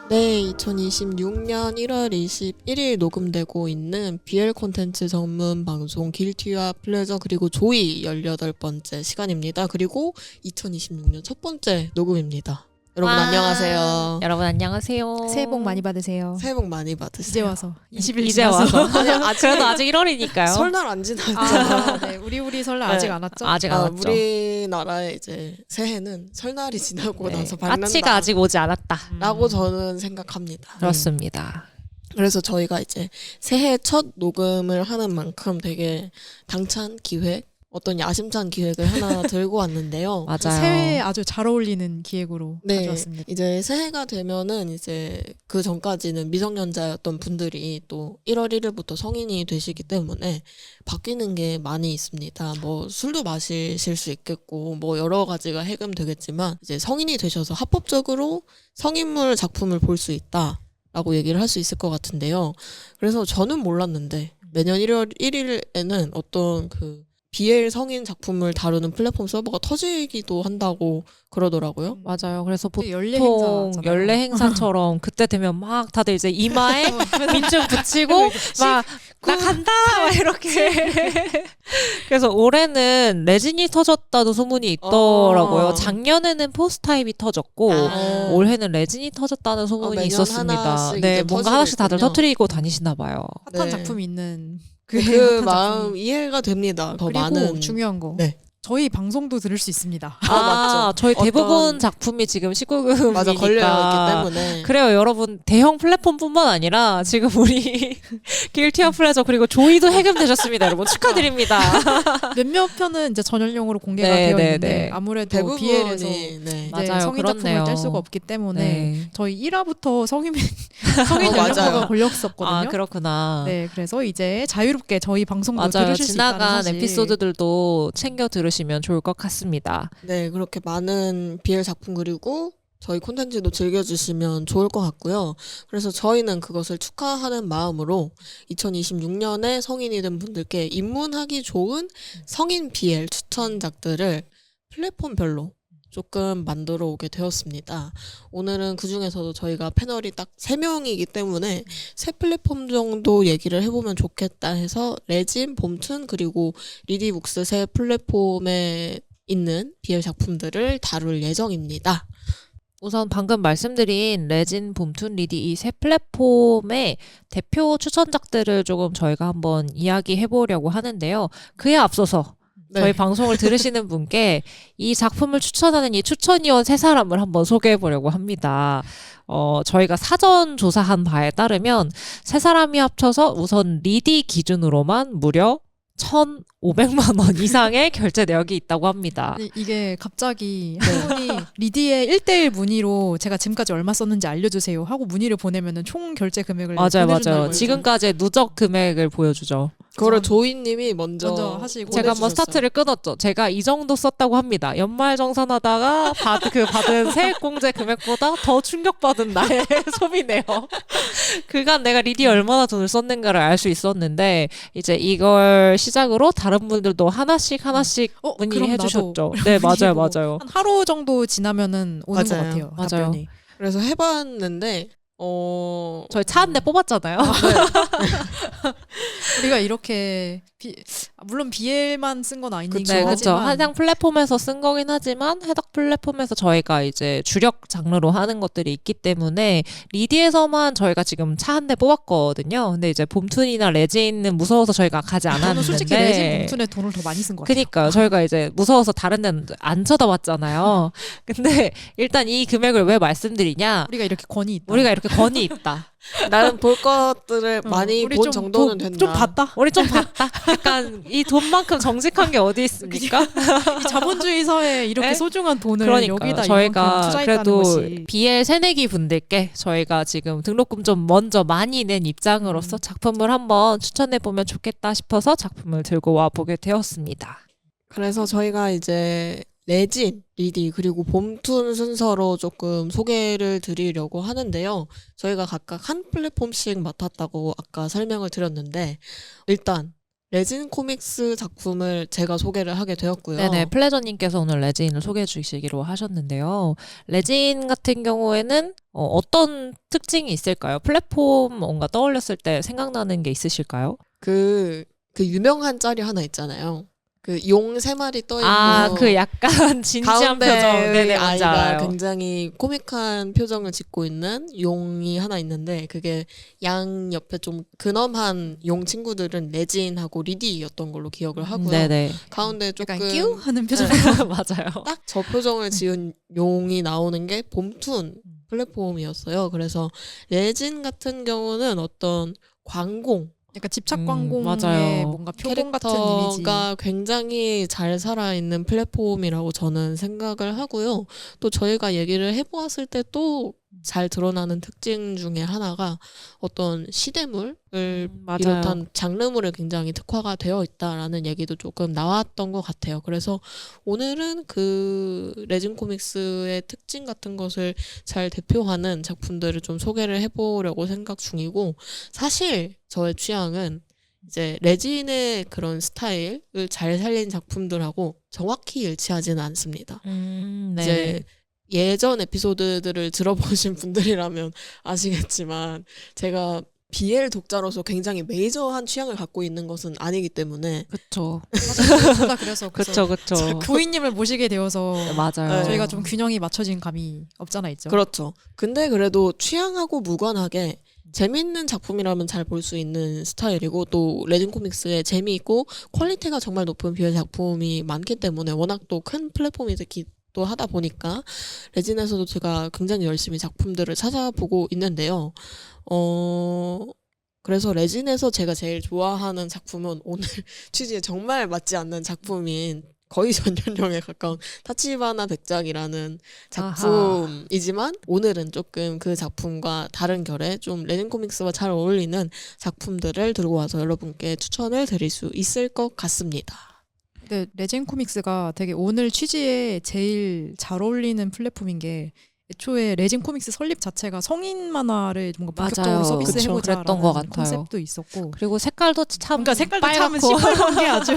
네, 2026년 1월 21일 녹음되고 있는 BL 콘텐츠 전문 방송 길티와 플레저 그리고 조이 18번째 시간입니다. 그리고 2026년 첫 번째 녹음입니다. 여러분 안녕하세요. 여러분 안녕하세요. 새해 복 많이 받으세요. 새해 복 많이 받으세요. 이제 와서 20일 이제 와서. 아니, 그래도 아직 1월이니까요. 설날 안 지났잖아. 네, 우리 설날 네. 아직 안 왔죠? 아직 안 왔죠. 우리나라의 이제 새해는 설날이 지나고 네. 나서 밝는다. 까치가 아직 오지 않았다. 라고 저는 생각합니다. 그렇습니다. 그래서 저희가 이제 새해 첫 녹음을 하는 만큼 되게 당찬 기획, 어떤 야심찬 기획을 하나 들고 왔는데요. 맞아요. 새해에 아주 잘 어울리는 기획으로 네, 가져왔습니다. 이제 새해가 되면은 이제 그 전까지는 미성년자였던 분들이 또 1월 1일부터 성인이 되시기 때문에 바뀌는 게 많이 있습니다. 뭐 술도 마실 수 있겠고 뭐 여러 가지가 해금되겠지만 이제 성인이 되셔서 합법적으로 성인물 작품을 볼 수 있다라고 얘기를 할 수 있을 것 같은데요. 그래서 저는 몰랐는데 매년 1월 1일에는 어떤 그 BL 성인 작품을 다루는 플랫폼 서버가 터지기도 한다고 그러더라고요. 맞아요. 그래서 보통 연례 행사잖아요. 연례 행사처럼 그때 되면 막 다들 이제 이마에 민증 붙이고 막 나 간다 막 이렇게. 그래서 올해는 레진이 터졌다도 소문이 있더라고요. 작년에는 포스타입이 터졌고 올해는 레진이 터졌다는 소문이 매년 있었습니다. 하나씩 네, 이제 뭔가 하나씩 다들 터지고 터트리고 다니시나 봐요. 핫한 네. 작품이 있는 그 핫한 마음 작품이. 이해가 됩니다. 더 그리고 많은 중요한 거 네. 저희 방송도 들을 수 있습니다. 맞죠. 저희 대부분 어떤- 작품이 지금 19금이니까 맞아 걸려있기 때문에 그래요, 여러분. 대형 플랫폼뿐만 아니라 지금 우리 길티어 플레저 그리고 조이도 해금되셨습니다, 여러분. 축하드립니다. 몇몇 편은 이제 전열용으로 공개가 네, 되어 네, 있는데 네. BL에서 대부분이 네. 이제 맞아요, 성인 그렇네요. 작품을 뗄 수가 없기 때문에 네. 저희 1화부터 성인 맞아요. 연령부가 걸렸었거든요. 아, 그렇구나. 네, 그래서 이제 자유롭게 저희 방송도 맞아요. 들으실 수 있다는 지나간 사실. 에피소드들도 챙겨 들으시면 좋을 것 같습니다. 네, 그렇게 많은 BL 작품 그리고 저희 콘텐츠도 즐겨주시면 좋을 것 같고요. 그래서 저희는 그것을 축하하는 마음으로 2026년에 성인이 된 분들께 입문하기 좋은 성인 BL 추천작들을 플랫폼별로 조금 만들어 오게 되었습니다. 오늘은 그 중에서도 저희가 패널이 딱 3명이기 때문에 세 플랫폼 정도 얘기를 해보면 좋겠다 해서 레진, 봄툰 그리고 리디북스 세 플랫폼에 있는 BL 작품들을 다룰 예정입니다. 우선 방금 말씀드린 레진, 봄툰, 리디 이 세 플랫폼의 대표 추천작들을 조금 저희가 한번 이야기해 보려고 하는데요. 그에 앞서서 네. 저희 방송을 들으시는 분께 이 작품을 추천하는 이 추천위원 세 사람을 한번 소개해 보려고 합니다. 저희가 사전 조사한 바에 따르면 세 사람이 합쳐서 우선 리디 기준으로만 무려 1,500만 원 이상의 결제 내역이 있다고 합니다. 이게 갑자기 한 분이 리디의 1대1 문의로 제가 지금까지 얼마 썼는지 알려주세요 하고 문의를 보내면은 총 결제 금액을 맞아요, 보내준다고 맞아요. 해서 지금까지의 누적 금액을 보여주죠. 그거를 조이님이 먼저 하시고 제가 한번 보내주셨어요. 스타트를 끊었죠. 제가 이 정도 썼다고 합니다. 연말정산하다가 받은 세액공제 금액보다 더 충격받은 나의 소비네요. 그간 내가 리디 얼마나 돈을 썼는가를 알 수 있었는데 이제 이걸 시작으로 다른 분들도 하나씩 문의해 그럼 나도 주셨죠. 네, 맞아요, 문의해보고 맞아요. 한 하루 정도 지나면은 오는 것 맞아요. 같아요. 맞아요. 답변이. 그래서 해봤는데 저희 차 한 대 뽑았잖아요. 우리가 이렇게 물론 BL만 쓴 건 아니긴 그쵸. 네, 그렇죠. 하지만 한상 플랫폼에서 쓴 거긴 하지만 해당 플랫폼에서 저희가 이제 주력 장르로 하는 것들이 있기 때문에 리디에서만 저희가 지금 차 한 대 뽑았거든요. 근데 이제 봄툰이나 레진은 무서워서 저희가 가지 저는 않았는데 솔직히 레진 봉투에 돈을 더 많이 쓴 것 같아요. 그니까요. 저희가 이제 무서워서 다른 데는 안 쳐다봤잖아요. 근데 일단 이 금액을 왜 말씀드리냐? 우리가 이렇게 권위 있다. 우리가 이렇게 권위 있다. 나는 볼 것들을 어, 많이 우리 본 좀 정도는 된다. 좀 봤다. 우리 좀 봤다. 약간 이 돈만큼 정직한 게 어디 있습니까? 이 자본주의 사회에 이렇게 네? 소중한 돈을 그러니까요. 여기다 저희가 이만큼 투자했다는 그래도 것이 BL 새내기 분들께 저희가 지금 등록금 좀 먼저 많이 낸 입장으로서 작품을 한번 추천해보면 좋겠다 싶어서 작품을 들고 와보게 되었습니다. 그래서 저희가 이제 레진, 리디 그리고 봄툰 순서로 조금 소개를 드리려고 하는데요. 저희가 각각 한 플랫폼씩 맡았다고 아까 설명을 드렸는데 일단 레진 코믹스 작품을 제가 소개를 하게 되었고요. 네네, 플레저님께서 오늘 레진을 소개해 주시기로 하셨는데요. 레진 같은 경우에는 어떤 특징이 있을까요? 플랫폼 뭔가 떠올렸을 때 생각나는 게 있으실까요? 그 유명한 짤이 하나 있잖아요. 그 용 3마리 떠 있는 아, 그 약간 진지한 표정. 네네, 뭔지 아이가 알아요. 굉장히 코믹한 표정을 짓고 있는 용이 하나 있는데 그게 양 옆에 좀 근엄한 용 친구들은 레진하고 리디였던 걸로 기억을 하고요. 네네. 가운데 조금 약간 끼우 하는 표정. 맞아요. 딱 저 표정을 지은 용이 나오는 게 봄툰 플랫폼이었어요. 그래서 레진 같은 경우는 어떤 광공 약간 집착 광공의 맞아요. 뭔가 표본 같은 이미지. 캐릭터가 굉장히 잘 살아있는 플랫폼이라고 저는 생각을 하고요. 또 저희가 얘기를 해보았을 때 또 잘 드러나는 특징 중에 하나가 어떤 시대물을 맞아요. 비롯한 장르물에 굉장히 특화가 되어 있다라는 얘기도 조금 나왔던 것 같아요. 그래서 오늘은 그 레진 코믹스의 특징 같은 것을 잘 대표하는 작품들을 좀 소개를 해보려고 생각 중이고 사실 저의 취향은 이제 레진의 그런 스타일을 잘 살린 작품들하고 정확히 일치하지는 않습니다. 네. 이제 예전 에피소드들을 들어보신 분들이라면 아시겠지만 제가 BL 독자로서 굉장히 메이저한 취향을 갖고 있는 것은 아니기 때문에 그쵸. 저도 그래서 그쵸. 부인님을 모시게 되어서 맞아요. 저희가 좀 균형이 맞춰진 감이 없잖아 있죠. 그렇죠. 근데 그래도 취향하고 무관하게 재밌는 작품이라면 잘 볼 수 있는 스타일이고 또 레진 코믹스의 재미있고 퀄리티가 정말 높은 BL 작품이 많기 때문에 워낙 또 큰 플랫폼이 특히 또 하다 보니까 레진에서도 제가 굉장히 열심히 작품들을 찾아보고 있는데요. 그래서 레진에서 제가 제일 좋아하는 작품은 오늘 취지에 정말 맞지 않는 작품인 거의 전년령에 가까운 타치바나 백작이라는 작품이지만 오늘은 조금 그 작품과 다른 결의 좀 레진 코믹스와 잘 어울리는 작품들을 들고 와서 여러분께 추천을 드릴 수 있을 것 같습니다. 근데 레진 코믹스가 되게 오늘 취지에 제일 잘 어울리는 플랫폼인 게 애초에 레진 코믹스 설립 자체가 성인 만화를 뭔가 본격적으로 맞아요. 서비스해보자라는 그랬던 것 같아요. 컨셉도 있었고 그리고 색깔도 참 그러니까 색깔도 참 빨갛고 시뻘건 게 아주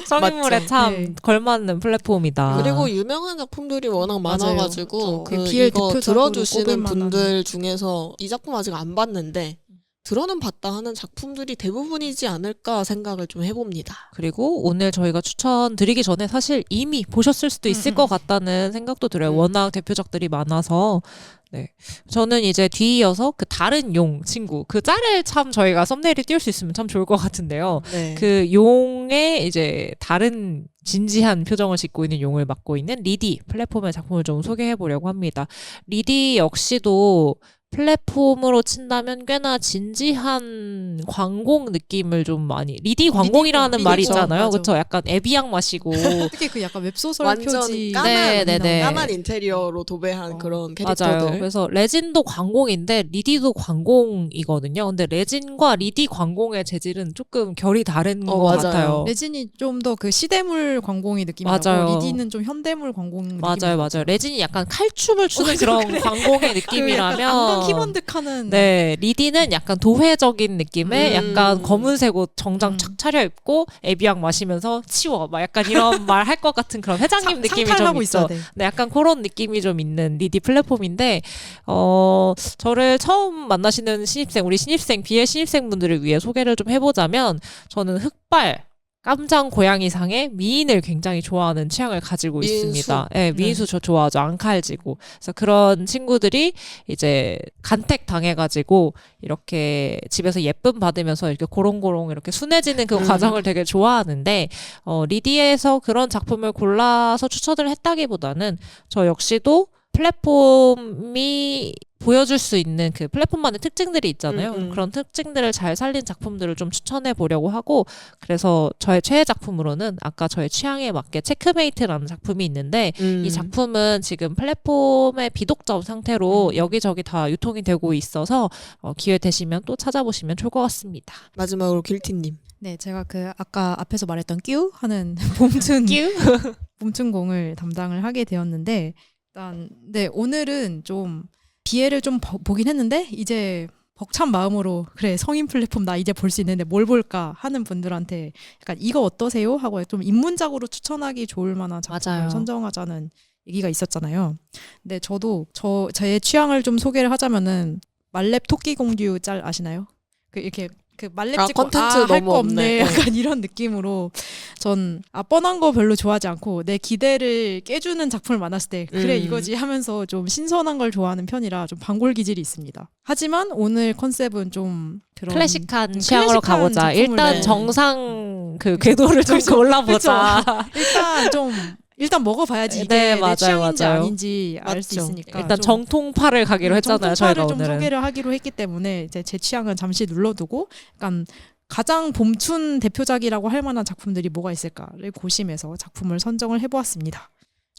성인물에 맞죠. 참 네. 걸맞는 플랫폼이다. 그리고 유명한 작품들이 워낙 맞아요. 많아가지고 그 그 BL 이거 대표작으로 들어주시는 꼽을 만한. 분들 중에서 이 작품 아직 안 봤는데 들어는 봤다 하는 작품들이 대부분이지 않을까 생각을 좀 해봅니다. 그리고 오늘 저희가 추천드리기 전에 사실 이미 보셨을 수도 있을 것 같다는 생각도 들어요. 워낙 대표작들이 많아서. 네. 저는 이제 뒤이어서 그 다른 용 친구, 그 짤을 참 저희가 썸네일에 띄울 수 있으면 참 좋을 것 같은데요. 네. 그 용의 이제 다른 진지한 표정을 짓고 있는 용을 맡고 있는 리디 플랫폼의 작품을 좀 소개해 보려고 합니다. 리디 역시도 플랫폼으로 친다면 꽤나 진지한 광공 느낌을 좀 많이 리디 광공이라는 말이 리디죠. 있잖아요. 맞아. 그렇죠? 약간 애비양 마시고 특히 그 약간 웹소설 완전 표지 네네네. 까만 인테리어로 도배한 그런 맞아요. 캐릭터들. 그래서 레진도 광공인데 리디도 광공이거든요. 근데 레진과 리디 광공의 재질은 조금 결이 다른 것 맞아요. 같아요. 레진이 좀 더 그 시대물 광공이 느낌이 맞아요. 나고 리디는 좀 현대물 광공 느낌이 맞아요. 나죠. 레진이 약간 칼춤을 추는 그런 광공의 그 약간 느낌이라면 안강 희번득하는 네, 리디는 약간 도회적인 느낌의 약간 검은색 옷 정장 음. 착 차려입고 애비약 마시면서 치워 막 약간 이런 말 할 것 같은 그런 회장님 느낌이 좀 상탈하고 있죠. 있어야 돼. 네, 약간 그런 느낌이 좀 있는 리디 플랫폼인데 저를 처음 만나시는 신입생, 우리 신입생, BL 신입생분들을 위해 소개를 좀 해보자면 저는 흑발 깜장 고양이상의 미인을 굉장히 좋아하는 취향을 가지고 미인수. 있습니다. 네, 미인수 저 좋아하죠. 안 칼지고. 그래서 그런 친구들이 이제 간택 당해가지고 이렇게 집에서 예쁨 받으면서 이렇게 고롱고롱 이렇게 순해지는 그 과정을 되게 좋아하는데 리디에서 그런 작품을 골라서 추천을 했다기보다는 저 역시도 플랫폼이 보여줄 수 있는 그 플랫폼만의 특징들이 있잖아요. 그런 특징들을 잘 살린 작품들을 좀 추천해 보려고 하고 그래서 저의 최애 작품으로는 아까 저의 취향에 맞게 체크메이트라는 작품이 있는데 이 작품은 지금 플랫폼의 비독점 상태로 여기저기 다 유통이 되고 있어서 기회 되시면 또 찾아보시면 좋을 것 같습니다. 마지막으로 길티님. 네, 제가 그 아까 앞에서 말했던 끼우 하는 봄춘 봄춘공을 담당을 하게 되었는데 일단 네 오늘은 좀 BL을 좀 보긴 했는데 이제 벅찬 마음으로 그래 성인 플랫폼 나 이제 볼 수 있는데 뭘 볼까 하는 분들한테 약간 이거 어떠세요? 하고 좀 입문작으로 추천하기 좋을 만한 작품을 맞아요. 선정하자는 얘기가 있었잖아요. 근데 저도 제 취향을 좀 소개를 하자면은 말렙 토끼 공듀 짤 아시나요? 이렇게 그 말렙 찍고 컨텐츠 할 너무 거 없네 없네. 약간 이런 느낌으로 전 뻔한 거 별로 좋아하지 않고 내 기대를 깨주는 작품을 만났을 때 그래 이거지 하면서 좀 신선한 걸 좋아하는 편이라 좀 반골 기질이 있습니다. 하지만 오늘 컨셉은 좀 그런 클래식한 좀 취향으로 클래식한 가보자. 작품을 일단 네. 정상 그 궤도를 좀 골라보자. 일단 먹어봐야지 이게 네, 내 맞아요, 취향인지 맞아요. 아닌지 알 수 맞죠. 있으니까 일단 좀 정통파를 가기로 했잖아요. 저희가 정통파를 좀 오늘은. 소개를 하기로 했기 때문에 이제 제 취향은 잠시 눌러두고 약간 가장 봄춘 대표작이라고 할 만한 작품들이 뭐가 있을까를 고심해서 작품을 선정을 해보았습니다.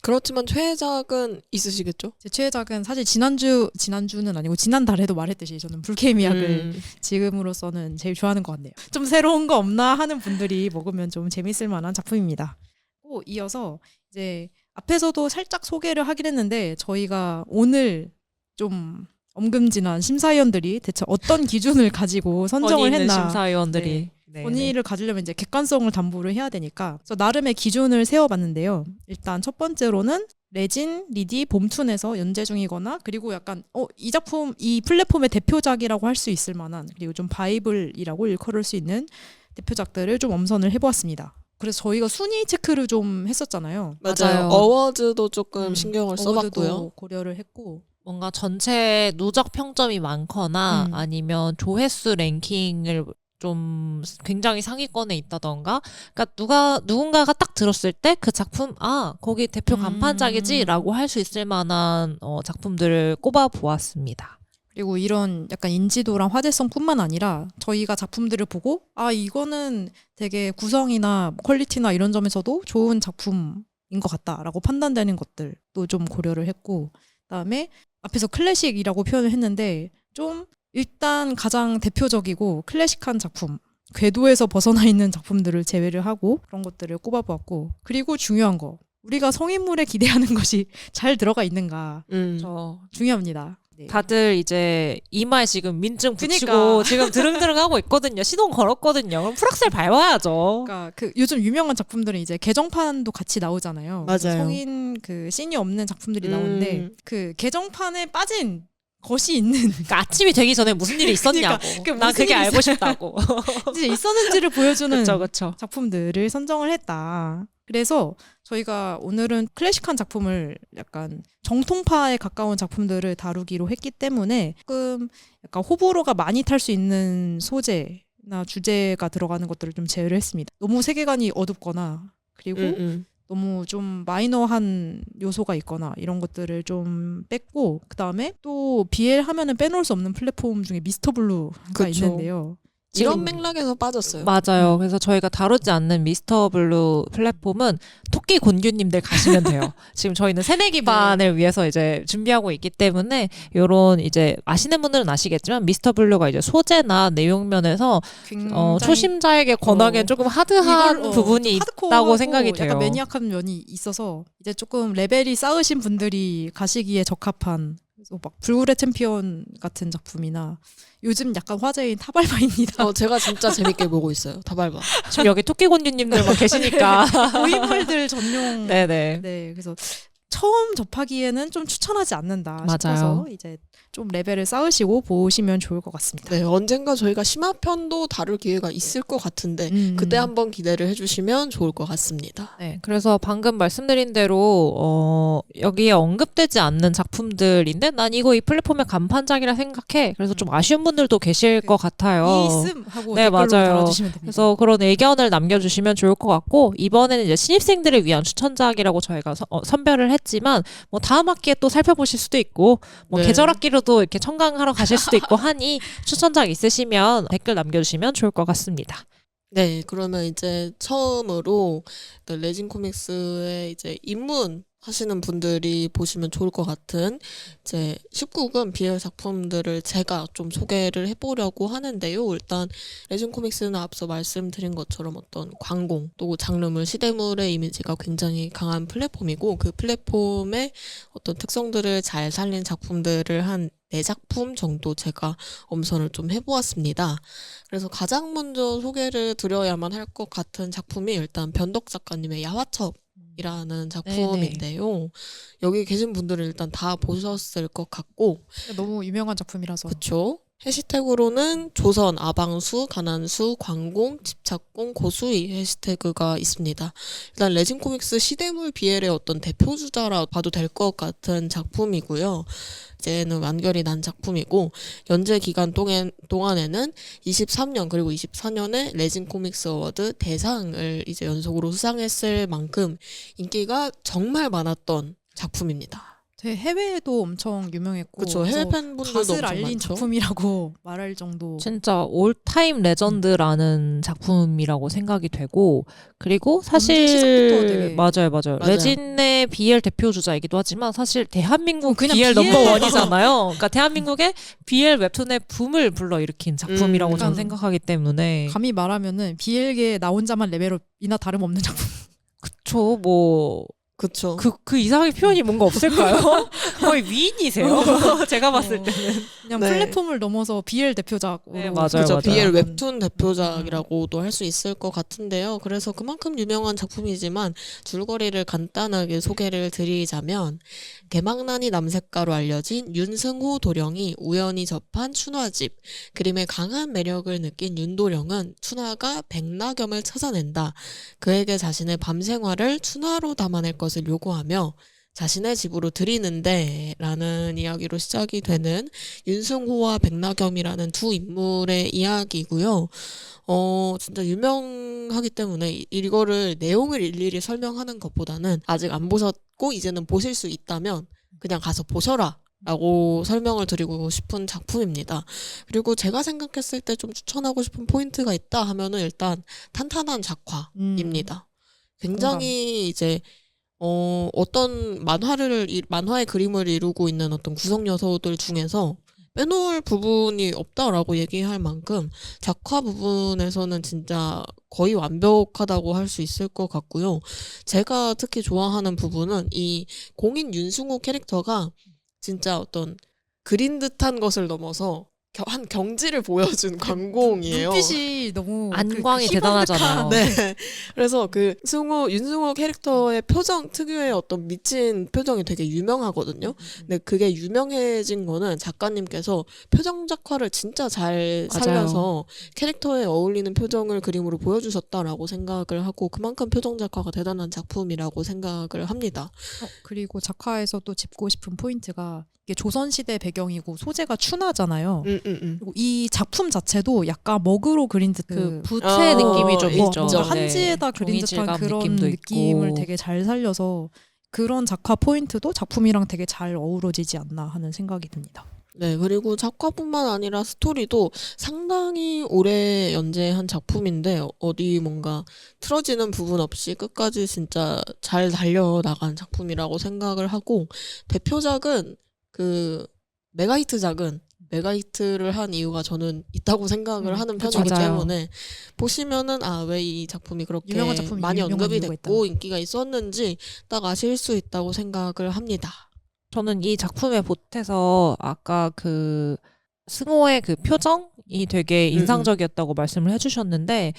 그렇지만 최애작은 있으시겠죠? 제 최애작은 사실 지난주는 아니고 지난달에도 말했듯이 저는 불케미약을 지금으로서는 제일 좋아하는 것 같네요. 좀 새로운 거 없나 하는 분들이 먹으면 좀 재밌을 만한 작품입니다. 또 이어서 이제 앞에서도 살짝 소개를 하긴 했는데 저희가 오늘 좀 엄금진한 심사위원들이 대체 어떤 기준을 가지고 선정을 권위 있는 했나 심사위원들이. 네, 권위를 가지려면 이제 객관성을 담보를 해야 되니까 그래서 나름의 기준을 세워봤는데요. 일단 첫 번째로는 레진, 리디, 봄툰에서 연재 중이거나 그리고 약간 이 작품 이 플랫폼의 대표작이라고 할 수 있을 만한 그리고 좀 바이블이라고 일컬을 수 있는 대표작들을 좀 엄선을 해보았습니다. 그래서 저희가 순위 체크를 좀 했었잖아요. 맞아요. 어워즈도 조금 신경을 어워드도 써봤고요. 고려를 했고 뭔가 전체 누적 평점이 많거나 아니면 조회수 랭킹을 좀 굉장히 상위권에 있다던가, 그러니까 누군가가 딱 들었을 때 그 작품 거기 대표 간판작이지라고 할 수 있을 만한 작품들을 꼽아 보았습니다. 그리고 이런 약간 인지도랑 화제성뿐만 아니라 저희가 작품들을 보고 이거는 되게 구성이나 퀄리티나 이런 점에서도 좋은 작품인 것 같다라고 판단되는 것들도 좀 고려를 했고 그다음에 앞에서 클래식이라고 표현을 했는데 좀 일단 가장 대표적이고 클래식한 작품 궤도에서 벗어나 있는 작품들을 제외를 하고 그런 것들을 꼽아보았고 그리고 중요한 거 우리가 성인물에 기대하는 것이 잘 들어가 있는가 중요합니다. 네. 다들 이제 이마에 지금 민증 붙이고 그러니까. 지금 드릉드릉 하고 있거든요. 시동 걸었거든요. 그럼 풀악셀 밟아야죠. 그러니까 요즘 유명한 작품들은 이제 개정판도 같이 나오잖아요. 맞아요. 성인 씬이 없는 작품들이 나오는데 그 개정판에 빠진 것이 있는 그러니까 아침이 되기 전에 무슨 일이 있었냐고. 그러니까 난 무슨 그게 일이 알고 싶다고. 이제 있었는지를 보여주는 그쵸. 작품들을 선정을 했다. 그래서 저희가 오늘은 클래식한 작품을 약간 정통파에 가까운 작품들을 다루기로 했기 때문에 조금 약간 호불호가 많이 탈 수 있는 소재나 주제가 들어가는 것들을 좀 제외를 했습니다. 너무 세계관이 어둡거나 그리고 너무 좀 마이너한 요소가 있거나 이런 것들을 좀 뺐고 그다음에 또 BL 하면은 빼놓을 수 없는 플랫폼 중에 미스터 블루가 그쵸. 있는데요. 이런 맥락에서 빠졌어요. 맞아요. 그래서 저희가 다루지 않는 미스터 블루 플랫폼은 토끼 곤규님들 가시면 돼요. 지금 저희는 세대 기반을 위해서 이제 준비하고 있기 때문에 요런 이제 아시는 분들은 아시겠지만 미스터 블루가 이제 소재나 내용 면에서 굉장히 초심자에게 권하기엔 조금 하드한 부분이 있다고 생각이 돼요. 약간 매니악한 면이 있어서 이제 조금 레벨이 쌓으신 분들이 가시기에 적합한 그래서 막 불굴의 챔피언 같은 작품이나 요즘 약간 화제인 타발바입니다. 제가 진짜 재밌게 보고 있어요. 다발바. 지금 여기 토끼 곤규님들만 계시니까. 고인물들 전용. 네네. 네, 그래서 처음 접하기에는 좀 추천하지 않는다 맞아요. 싶어서 이제 좀 레벨을 쌓으시고 보시면 좋을 것 같습니다. 네, 언젠가 저희가 심화편도 다룰 기회가 있을 것 같은데 그때 한번 기대를 해주시면 좋을 것 같습니다. 네, 그래서 방금 말씀드린 대로 여기에 언급되지 않는 작품들인데 난 이거 이 플랫폼의 간판작이라 생각해. 그래서 좀 아쉬운 분들도 계실 것 같아요. 이씀 하고 네, 댓글로 맞아요. 달아주시면 됩니다. 그래서 그런 의견을 남겨주시면 좋을 것 같고 이번에는 이제 신입생들을 위한 추천작이라고 저희가 선별을 했지만 뭐 다음 학기에 또 살펴보실 수도 있고 뭐 네. 계절 학기로도 이렇게 청강하러 가실 수도 있고 하니 추천작 있으시면 댓글 남겨주시면 좋을 것 같습니다. 네, 그러면 이제 처음으로 레진 코믹스의 이제 입문 하시는 분들이 보시면 좋을 것 같은 이제 19금 BL 작품들을 제가 좀 소개를 해보려고 하는데요. 일단 레진 코믹스는 앞서 말씀드린 것처럼 어떤 광공 또 장르물 시대물의 이미지가 굉장히 강한 플랫폼이고 그 플랫폼의 어떤 특성들을 잘 살린 작품들을 한 4작품 정도 제가 엄선을 좀 해보았습니다. 그래서 가장 먼저 소개를 드려야만 할 것 같은 작품이 일단 변덕 작가님의 야화첩 이라는 작품인데요. 여기 계신 분들은 일단 다 보셨을 것 같고 너무 유명한 작품이라서. 그쵸? 해시태그로는 조선, 아방수, 가난수, 광공, 집착공, 고수희 해시태그가 있습니다. 일단 레진 코믹스 시대물 BL의 어떤 대표주자라 봐도 될 것 같은 작품이고요. 이제는 완결이 난 작품이고 연재 기간 동안에는 23년 그리고 24년에 레진 코믹스 어워드 대상을 이제 연속으로 수상했을 만큼 인기가 정말 많았던 작품입니다. 되게 해외에도 엄청 유명했고. 그렇죠. 해외 팬분들도 갓을 엄청 알린 많죠. 작품이라고 말할 정도. 진짜 올타임 레전드라는 작품이라고 생각이 되고 그리고 사실 시작부터 되게- 맞아요. 맞아요. 레진의 BL 대표 주자이기도 하지만 사실 대한민국 그냥 BL BL 넘버원이잖아요. 그러니까 대한민국의 BL 웹툰의 붐을 불러일으킨 작품이라고 저는 그러니까 생각하기 때문에 감히 말하면은 BL계 나 혼자만 레벨업이나 다름없는 작품. 그쵸 뭐 그쵸. 그 이상의 표현이 뭔가 없을까요? 거의 위인이세요. 제가 봤을 때는. 그냥 네. 플랫폼을 넘어서 BL 대표작으로. 네, 맞아요, 그죠. 맞아요. BL 웹툰 대표작이라고도 할 수 있을 것 같은데요. 그래서 그만큼 유명한 작품이지만 줄거리를 간단하게 소개를 드리자면 개망난이 남색가로 알려진 윤승호 도령이 우연히 접한 춘화집. 그림의 강한 매력을 느낀 윤도령은 춘화가 백낙염을 찾아낸다. 그에게 자신의 밤 생활을 춘화로 담아낼 것을 요구하며 자신의 집으로 들이는데 라는 이야기로 시작이 되는 윤승호와 백낙염이라는 두 인물의 이야기고요. 진짜 유명하기 때문에 이거를 내용을 일일이 설명하는 것보다는 아직 안 보셨고 이제는 보실 수 있다면 그냥 가서 보셔라 라고 설명을 드리고 싶은 작품입니다. 그리고 제가 생각했을 때 좀 추천하고 싶은 포인트가 있다 하면은 일단 탄탄한 작화입니다. 굉장히 이제 어떤 만화의 그림을 이루고 있는 어떤 구성 요소들 중에서 빼놓을 부분이 없다라고 얘기할 만큼 작화 부분에서는 진짜 거의 완벽하다고 할 수 있을 것 같고요. 제가 특히 좋아하는 부분은 이 공인 윤승호 캐릭터가 진짜 어떤 그린 듯한 것을 넘어서 한 경지를 보여준 관공이에요. 눈빛이 너무 안광이 그 대단하잖아요. 네. 그래서 그 윤승호 캐릭터의 표정 특유의 어떤 미친 표정이 되게 유명하거든요. 근데 그게 유명해진 거는 작가님께서 표정 작화를 진짜 잘 살려서 캐릭터에 어울리는 표정을 그림으로 보여주셨다라고 생각을 하고 그만큼 표정 작화가 대단한 작품이라고 생각을 합니다. 그리고 작화에서 또 짚고 싶은 포인트가 이게 조선시대 배경이고 소재가 춘화잖아요. 그리고 이 작품 자체도 약간 먹으로 그린 듯 그 부채 어, 느낌이 좀 있죠. 있죠. 뭔가 네. 한지에다 그린 듯한 종이질감 그런 느낌도 느낌을 있고. 되게 잘 살려서 그런 작화 포인트도 작품이랑 되게 잘 어우러지지 않나 하는 생각이 듭니다. 네, 그리고 작화뿐만 아니라 스토리도 상당히 오래 연재한 작품인데 어디 뭔가 틀어지는 부분 없이 끝까지 진짜 잘 달려나간 작품이라고 생각을 하고 대표작은 그 메가히트를 한 이유가 저는 있다고 생각을 하는 그쵸, 편이기 맞아요. 때문에 보시면은 왜 이 작품이 그렇게 유명한 작품이 많이 유명한 언급이 이유가 됐고 있다. 인기가 있었는지 딱 아실 수 있다고 생각을 합니다. 저는 이 작품에 보태서 아까 그 승호의 그 표정이 되게 인상적이었다고 말씀을 해주셨는데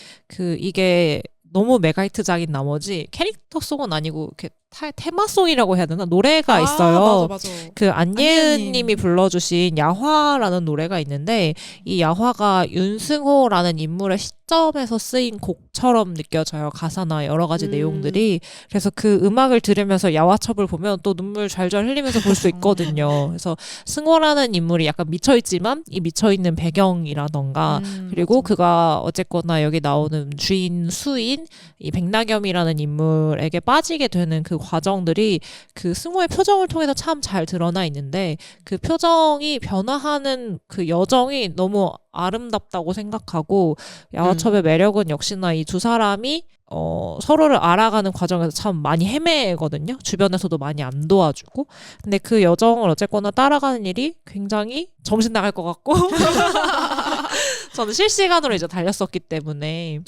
이게 너무 메가히트작인 나머지 캐릭터송은 아니고 이렇게 테마송이라고 해야 되나 노래가 있어요. 맞아. 그 안예은님. 안예은님이 불러주신 야화라는 노래가 있는데 이 야화가 윤승호라는 인물의 시점에서 쓰인 곡처럼 느껴져요. 가사나 여러 가지 내용들이. 그래서 그 음악을 들으면서 야화첩을 보면 또 눈물 잘잘 흘리면서 볼 수 있거든요. 그래서 승호라는 인물이 약간 미쳐있지만 이 미쳐있는 배경이라던가 그리고 그가 어쨌거나 여기 나오는 주인 수인 이 백낙염이라는 인물에게 빠지게 되는 그 과정들이 그 승호의 표정을 통해서 참 잘 드러나 있는데 그 표정이 변화하는 그 여정이 너무 아름답다고 생각하고 야화첩의 매력은 역시나 이 두 사람이 서로를 알아가는 과정에서 참 많이 헤매거든요. 주변에서도 많이 안 도와주고. 근데 그 여정을 어쨌거나 따라가는 일이 굉장히 정신 나갈 것 같고 저는 실시간으로 이제 달렸었기 때문에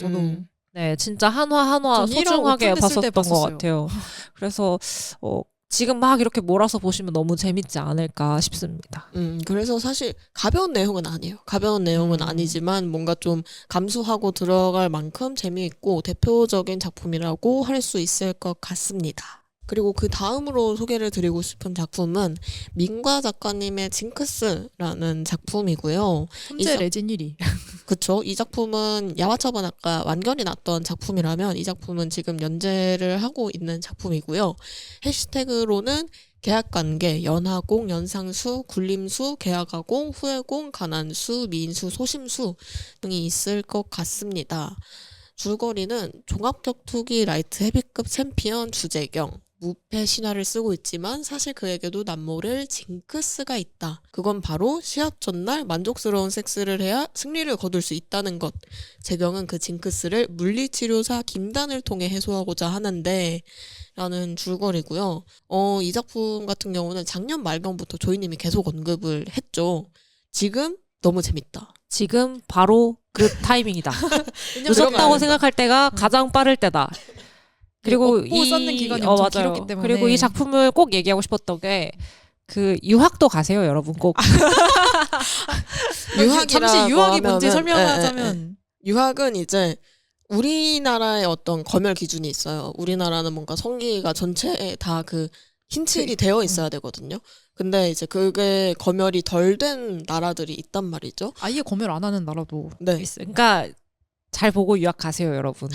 네, 진짜 한화 한화 전 1화 소중하게 오픈했을 때 봤었던 것 봤었어요. 같아요. 그래서 지금 막 이렇게 몰아서 보시면 너무 재밌지 않을까 싶습니다. 그래서 사실 가벼운 내용은 아니에요. 가벼운 내용은 아니지만 뭔가 좀 감수하고 들어갈 만큼 재미있고 대표적인 작품이라고 할 수 있을 것 같습니다. 그리고 그 다음으로 소개를 드리고 싶은 작품은 민과 작가님의 징크스라는 작품이고요. 현재 레진 1위. 그쵸. 이 작품은 야화첩은 아까 완결이 났던 작품이라면 이 작품은 지금 연재를 하고 있는 작품이고요. 해시태그로는 계약관계, 연하공, 연상수, 굴림수, 계약하공, 후회공, 가난수, 미인수, 소심수 등이 있을 것 같습니다. 줄거리는 종합격투기 라이트 헤비급 챔피언 주재경, 무패 신화를 쓰고 있지만 사실 그에게도 남모를 징크스가 있다. 그건 바로 시합 전날 만족스러운 섹스를 해야 승리를 거둘 수 있다는 것. 재경은 그 징크스를 물리치료사 김단을 통해 해소하고자 하는데 라는 줄거리고요. 이 작품 같은 경우는 작년 말경부터 조이님이 계속 언급을 했죠. 지금 너무 재밌다. 지금 바로 그 타이밍이다. 늦었다고 생각할 때가 가장 빠를 때다. 그리고 얻고 쌓는 기간이 엄청 맞아요. 길었기 때문에. 그리고 이 작품을 꼭 얘기하고 싶었던 게 그 유학도 가세요, 여러분 꼭. 잠시 유학이 뭔지 하면은, 설명하자면 유학은 이제 우리나라의 어떤 검열 기준이 있어요. 우리나라는 뭔가 성기가 전체에 다 그 흰칠이 되어 있어야 되거든요. 근데 이제 그게 검열이 덜 된 나라들이 있단 말이죠. 아예 검열 안 하는 나라도 네. 있어요. 그러니까 잘 보고 유학 가세요, 여러분.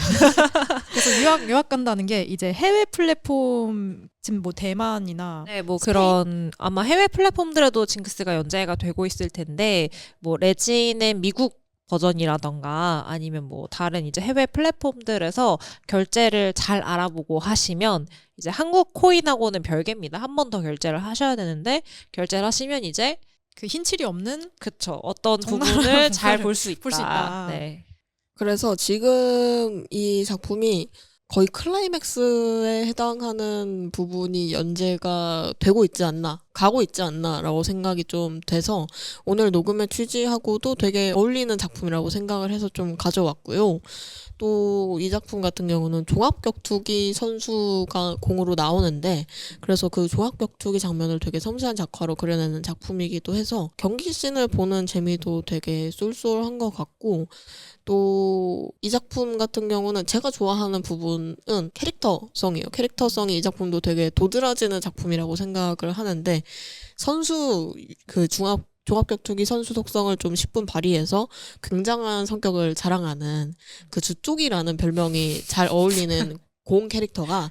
그래서 유학 간다는 게 이제 해외 플랫폼 지금 뭐 대만이나 네, 뭐 스페인? 그런 아마 해외 플랫폼들에도 징크스가 연재가 되고 있을 텐데 뭐 레진의 미국 버전이라던가 아니면 뭐 다른 이제 해외 플랫폼들에서 결제를 잘 알아보고 하시면 이제 한국 코인하고는 별개입니다. 한 번 더 결제를 하셔야 되는데 결제를 하시면 이제 그 흰칠이 없는 그쵸 어떤 정말 부분을 잘 볼 수 있다. 볼수 있다. 네. 그래서 지금 이 작품이 거의 클라이맥스에 해당하는 부분이 연재가 되고 있지 않나, 가고 있지 않나라고 생각이 좀 돼서 오늘 녹음의 취지하고도 되게 어울리는 작품이라고 생각을 해서 좀 가져왔고요. 또 이 작품 같은 경우는 종합격투기 선수가 공으로 나오는데 그래서 그 종합격투기 장면을 되게 섬세한 작화로 그려내는 작품이기도 해서 경기 씬을 보는 재미도 되게 쏠쏠한 것 같고 또 이 작품 같은 경우는 제가 좋아하는 부분은 캐릭터성이에요. 캐릭터성이 이 작품도 되게 도드라지는 작품이라고 생각을 하는데 선수 그 종합격투기 선수 속성을 좀 10분 발휘해서 굉장한 성격을 자랑하는 그 주쪽이라는 별명이 잘 어울리는 공 캐릭터가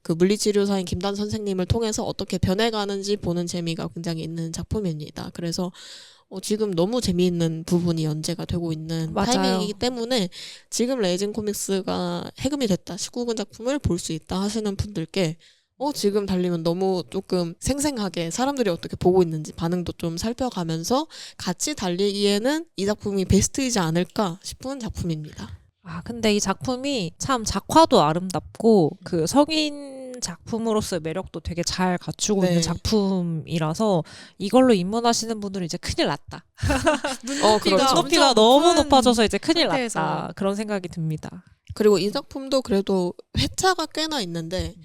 그 물리치료사인 김단 선생님을 통해서 어떻게 변해가는지 보는 재미가 굉장히 있는 작품입니다. 그래서 지금 너무 재미있는 부분이 연재가 되고 있는 맞아요. 타이밍이기 때문에 지금 레진 코믹스가 해금이 됐다, 19금 작품을 볼 수 있다 하시는 분들께 지금 달리면 너무 조금 생생하게 사람들이 어떻게 보고 있는지 반응도 좀 살펴가면서 같이 달리기에는 이 작품이 베스트이지 않을까 싶은 작품입니다. 아, 근데 이 작품이 참 작화도 아름답고 그 성인 작품으로서의 매력도 되게 잘 갖추고 네. 있는 작품이라서 이걸로 입문하시는 분들은 이제 큰일 났다. 그렇죠. 높이가 너무 높아져서 이제 큰일 상태에서. 났다. 그런 생각이 듭니다. 그리고 이 작품도 그래도 회차가 꽤나 있는데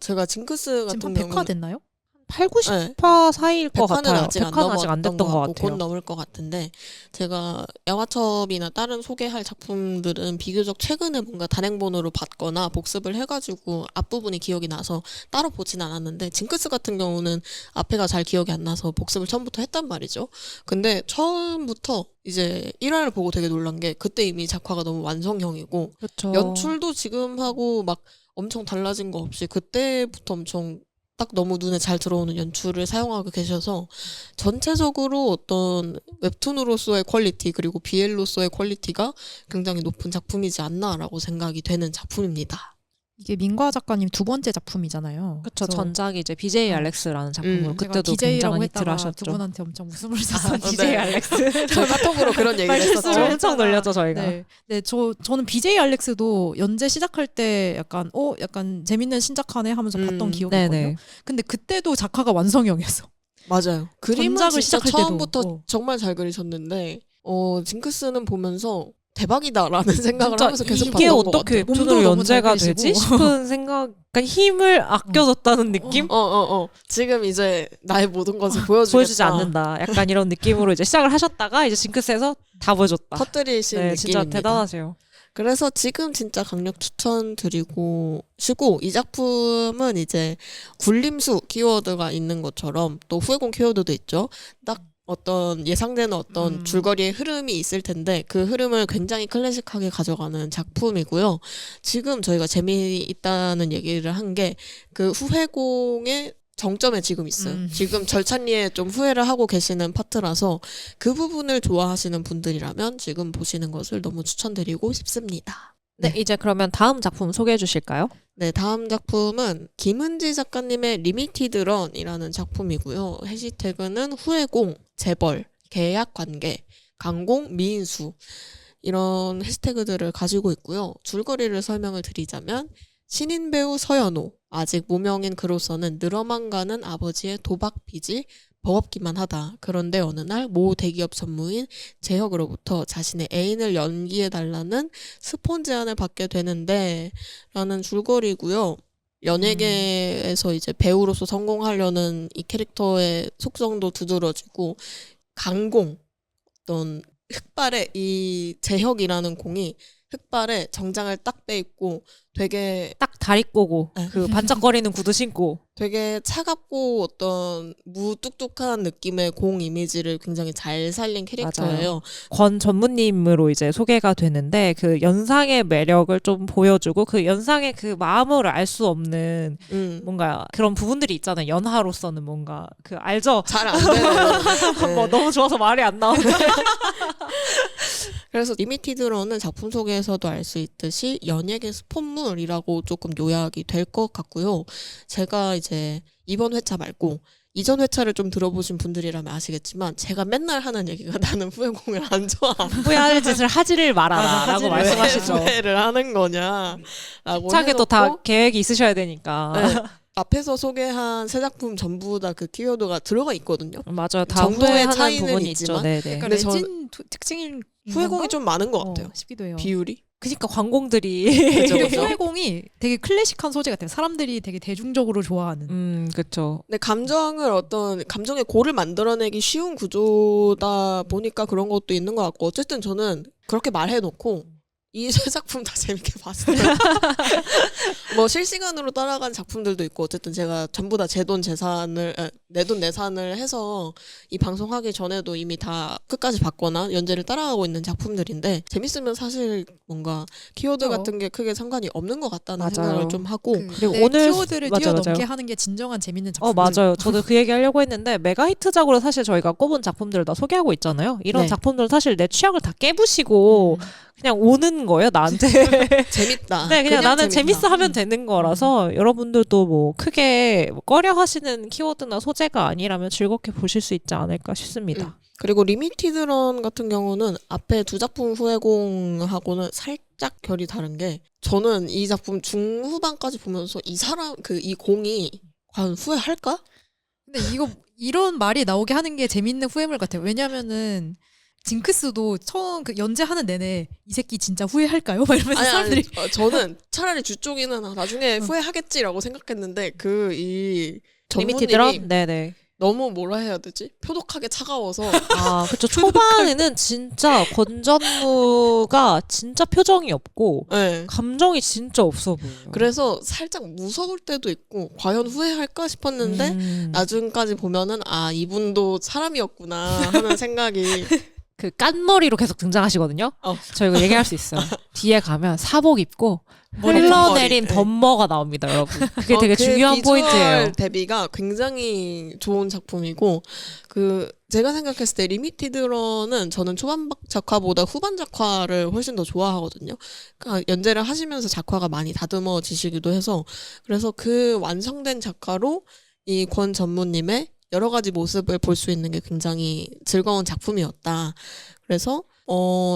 제가 징크스 지금 같은 한 경우는 100화 됐나요? 8, 90화 사이일 것 100화는 같아요. 아직 안 100화는 아직 안 넘었던 됐던 것 것 같고 같아요. 곧 넘을 것 같은데 제가 야화첩이나 다른 소개할 작품들은 비교적 최근에 뭔가 단행본으로 봤거나 복습을 해가지고 앞부분이 기억이 나서 따로 보진 않았는데 징크스 같은 경우는 앞에가 잘 기억이 안 나서 복습을 처음부터 했단 말이죠. 근데 처음부터 이제 1화를 보고 되게 놀란 게 그때 이미 작화가 너무 완성형이고 그렇죠. 연출도 지금하고 막 엄청 달라진 거 없이 그때부터 엄청 딱 너무 눈에 잘 들어오는 연출을 사용하고 계셔서 전체적으로 어떤 웹툰으로서의 퀄리티 그리고 BL로서의 퀄리티가 굉장히 높은 작품이지 않나라고 생각이 되는 작품입니다. 이게 민과 작가님 두 번째 작품이잖아요. 그쵸. 그래서 전작이 이제 BJ 알렉스라는 작품으로 제가 그때도 DJ라고 굉장한 했다가 히트를 두 하셨죠. 분한테 엄청 웃음을 아, 줬어요. BJ 네. 알렉스. 저희 카톡으로 그런 얘기를 말실수를 했었죠. 엄청 놀렸죠 저희가. 네, 저는 BJ 알렉스도 연재 시작할 때 약간 재밌는 신작하네 하면서 봤던 기억이 있거든요. 네네. 근데 그때도 작화가 완성형이었어. 맞아요. 그림은 전작을 진짜 시작할 때도. 처음부터 정말 잘 그리셨는데 징크스는 보면서 대박이다라는 생각을 진짜 하면서 계속 이게 봤던 것 어떻게 같아요. 웹툰으로 몸도 너무 잘 연재가 그리시고. 되지 싶은 생각. 약간 힘을 아껴줬다는 느낌? 지금 이제 나의 모든 것을 보여주겠다. 보여주지 않는다. 약간 이런 느낌으로 이제 시작을 하셨다가 이제 징크스에서 다 보여줬다. 터뜨리신 네, 느낌입니다. 진짜 대단하세요. 그래서 지금 진짜 강력 추천드리고 시고 이 작품은 이제 굴림수 키워드가 있는 것처럼 또 후회공 키워드도 있죠. 딱 어떤 예상되는 어떤 줄거리의 흐름이 있을 텐데 그 흐름을 굉장히 클래식하게 가져가는 작품이고요. 지금 저희가 재미있다는 얘기를 한 게 그 후회공의 정점에 지금 있어요. 지금 절찬리에 좀 후회를 하고 계시는 파트라서 그 부분을 좋아하시는 분들이라면 지금 보시는 것을 너무 추천드리고 싶습니다. 네, 이제 그러면 다음 작품 소개해 주실까요? 네, 다음 작품은 김은지 작가님의 리미티드 런이라는 작품이고요. 해시태그는 후회공, 재벌, 계약관계, 강공, 미인수 이런 해시태그들을 가지고 있고요. 줄거리를 설명을 드리자면 신인 배우 서연호, 아직 무명인 그로서는 늘어만 가는 아버지의 도박 빚이 버겁기만 하다. 그런데 어느 날 모 대기업 전무인 재혁으로부터 자신의 애인을 연기해달라는 스폰 제안을 받게 되는데 라는 줄거리고요. 연예계에서 이제 배우로서 성공하려는 이 캐릭터의 속성도 두드러지고 강공, 어떤 흑발의 이 재혁이라는 공이 흑발에 정장을 딱 빼입고 되게 딱 다리 꼬고 네. 그 반짝거리는 구두 신고 되게 차갑고 어떤 무뚝뚝한 느낌의 공 이미지를 굉장히 잘 살린 캐릭터예요. 권 전무님으로 이제 소개가 되는데 그 연상의 매력을 좀 보여주고 그 연상의 그 마음을 알 수 없는 뭔가 그런 부분들이 있잖아요. 연하로서는 뭔가 그 알죠? 잘 안 되는. 뭐 너무 좋아서 말이 안 나오는데 그래서 리미티드런은 작품 소개에서도 알 수 있듯이 연예계 스폰물이라고 조금 요약이 될 것 같고요. 제가 이제 이번 회차 말고 이전 회차를 좀 들어보신 분들이라면 아시겠지만 제가 맨날 하는 얘기가 나는 후회공을 안 좋아. 후회할 짓을 하지를 말아라 라고 말씀하시죠. 왜 후회를 하는 거냐라고 차게도 다 해놓고 계획이 있으셔야 되니까. 네, 앞에서 소개한 세 작품 전부 다 그 키워드가 들어가 있거든요. 맞아요. 다 정도의 후회하는 차이는 부분이 있지만 있죠. 네네. 그러니까 근데 저- 레진 특징인 후회공이 좀 많은 것 같아요. 싶기도 해요. 비율이. 그러니까 관공들이 그죠, 근데 그죠? 후회공이 되게 클래식한 소재 같아요. 사람들이 되게 대중적으로 좋아하는. 그렇죠. 근데 감정의 고를 만들어내기 쉬운 구조다 보니까 그런 것도 있는 것 같고 어쨌든 저는 그렇게 말해놓고 이 세 작품 다 재밌게 봤어요. 뭐 실시간으로 따라간 작품들도 있고 어쨌든 제가 전부 다 내 돈 내산을 해서 이 방송하기 전에도 이미 다 끝까지 봤거나 연재를 따라가고 있는 작품들인데 재밌으면 사실 뭔가 키워드 그렇죠. 같은 게 크게 상관이 없는 것 같다는 맞아요. 생각을 좀 하고 그리고 내 오늘 키워드를 맞아요, 뛰어넘게 맞아요. 하는 게 진정한 재밌는 작품. 맞아요. 저도 그 얘기 하려고 했는데 메가 히트작으로 사실 저희가 꼽은 작품들을 다 소개하고 있잖아요. 이런 네. 작품들 사실 내 취향을 다 깨부시고 그냥 오는 거예요, 나한테. 재밌다. 네, 그냥 나는 재밌다. 재밌어 하면 되는 거라서 여러분들도 뭐 크게 꺼려 하시는 키워드나 소재가 아니라면 즐겁게 보실 수 있지 않을까 싶습니다. 그리고 리미티드런 같은 경우는 앞에 두 작품 후회공하고는 살짝 결이 다른 게 저는 이 작품 중후반까지 보면서 이 공이 과연 후회할까? 근데 이런 말이 나오게 하는 게 재밌는 후회물 같아요. 왜냐면은 징크스도 처음 그 연재하는 내내 이 새끼 진짜 후회할까요? 막 이러면서 사람들이 저는 차라리 주쪽이는 나중에 후회하겠지라고 생각했는데 이 리미티드런? 전무님이 네네. 너무 뭐라 해야 되지? 표독하게 차가워서 아, 그쵸. 초반에는 진짜 권전무가 진짜 표정이 없고 네. 감정이 진짜 없어 보여요. 그래서 살짝 무서울 때도 있고 과연 후회할까 싶었는데 나중까지 보면은 이분도 사람이었구나 하는 생각이 그 깐머리로 계속 등장하시거든요. 저 이거 얘기할 수 있어요. 뒤에 가면 사복 입고 흘러내린 네. 덤머가 나옵니다, 여러분. 그게 되게 그 중요한 비주얼 포인트예요. 대비가 굉장히 좋은 작품이고 그 제가 생각했을 때 리미티드런은 저는 초반 작화보다 후반 작화를 훨씬 더 좋아하거든요. 그러니까 연재를 하시면서 작화가 많이 다듬어지시기도 해서 그래서 그 완성된 작화로 이 권 전무님의 여러 가지 모습을 볼 수 있는 게 굉장히 즐거운 작품이었다. 그래서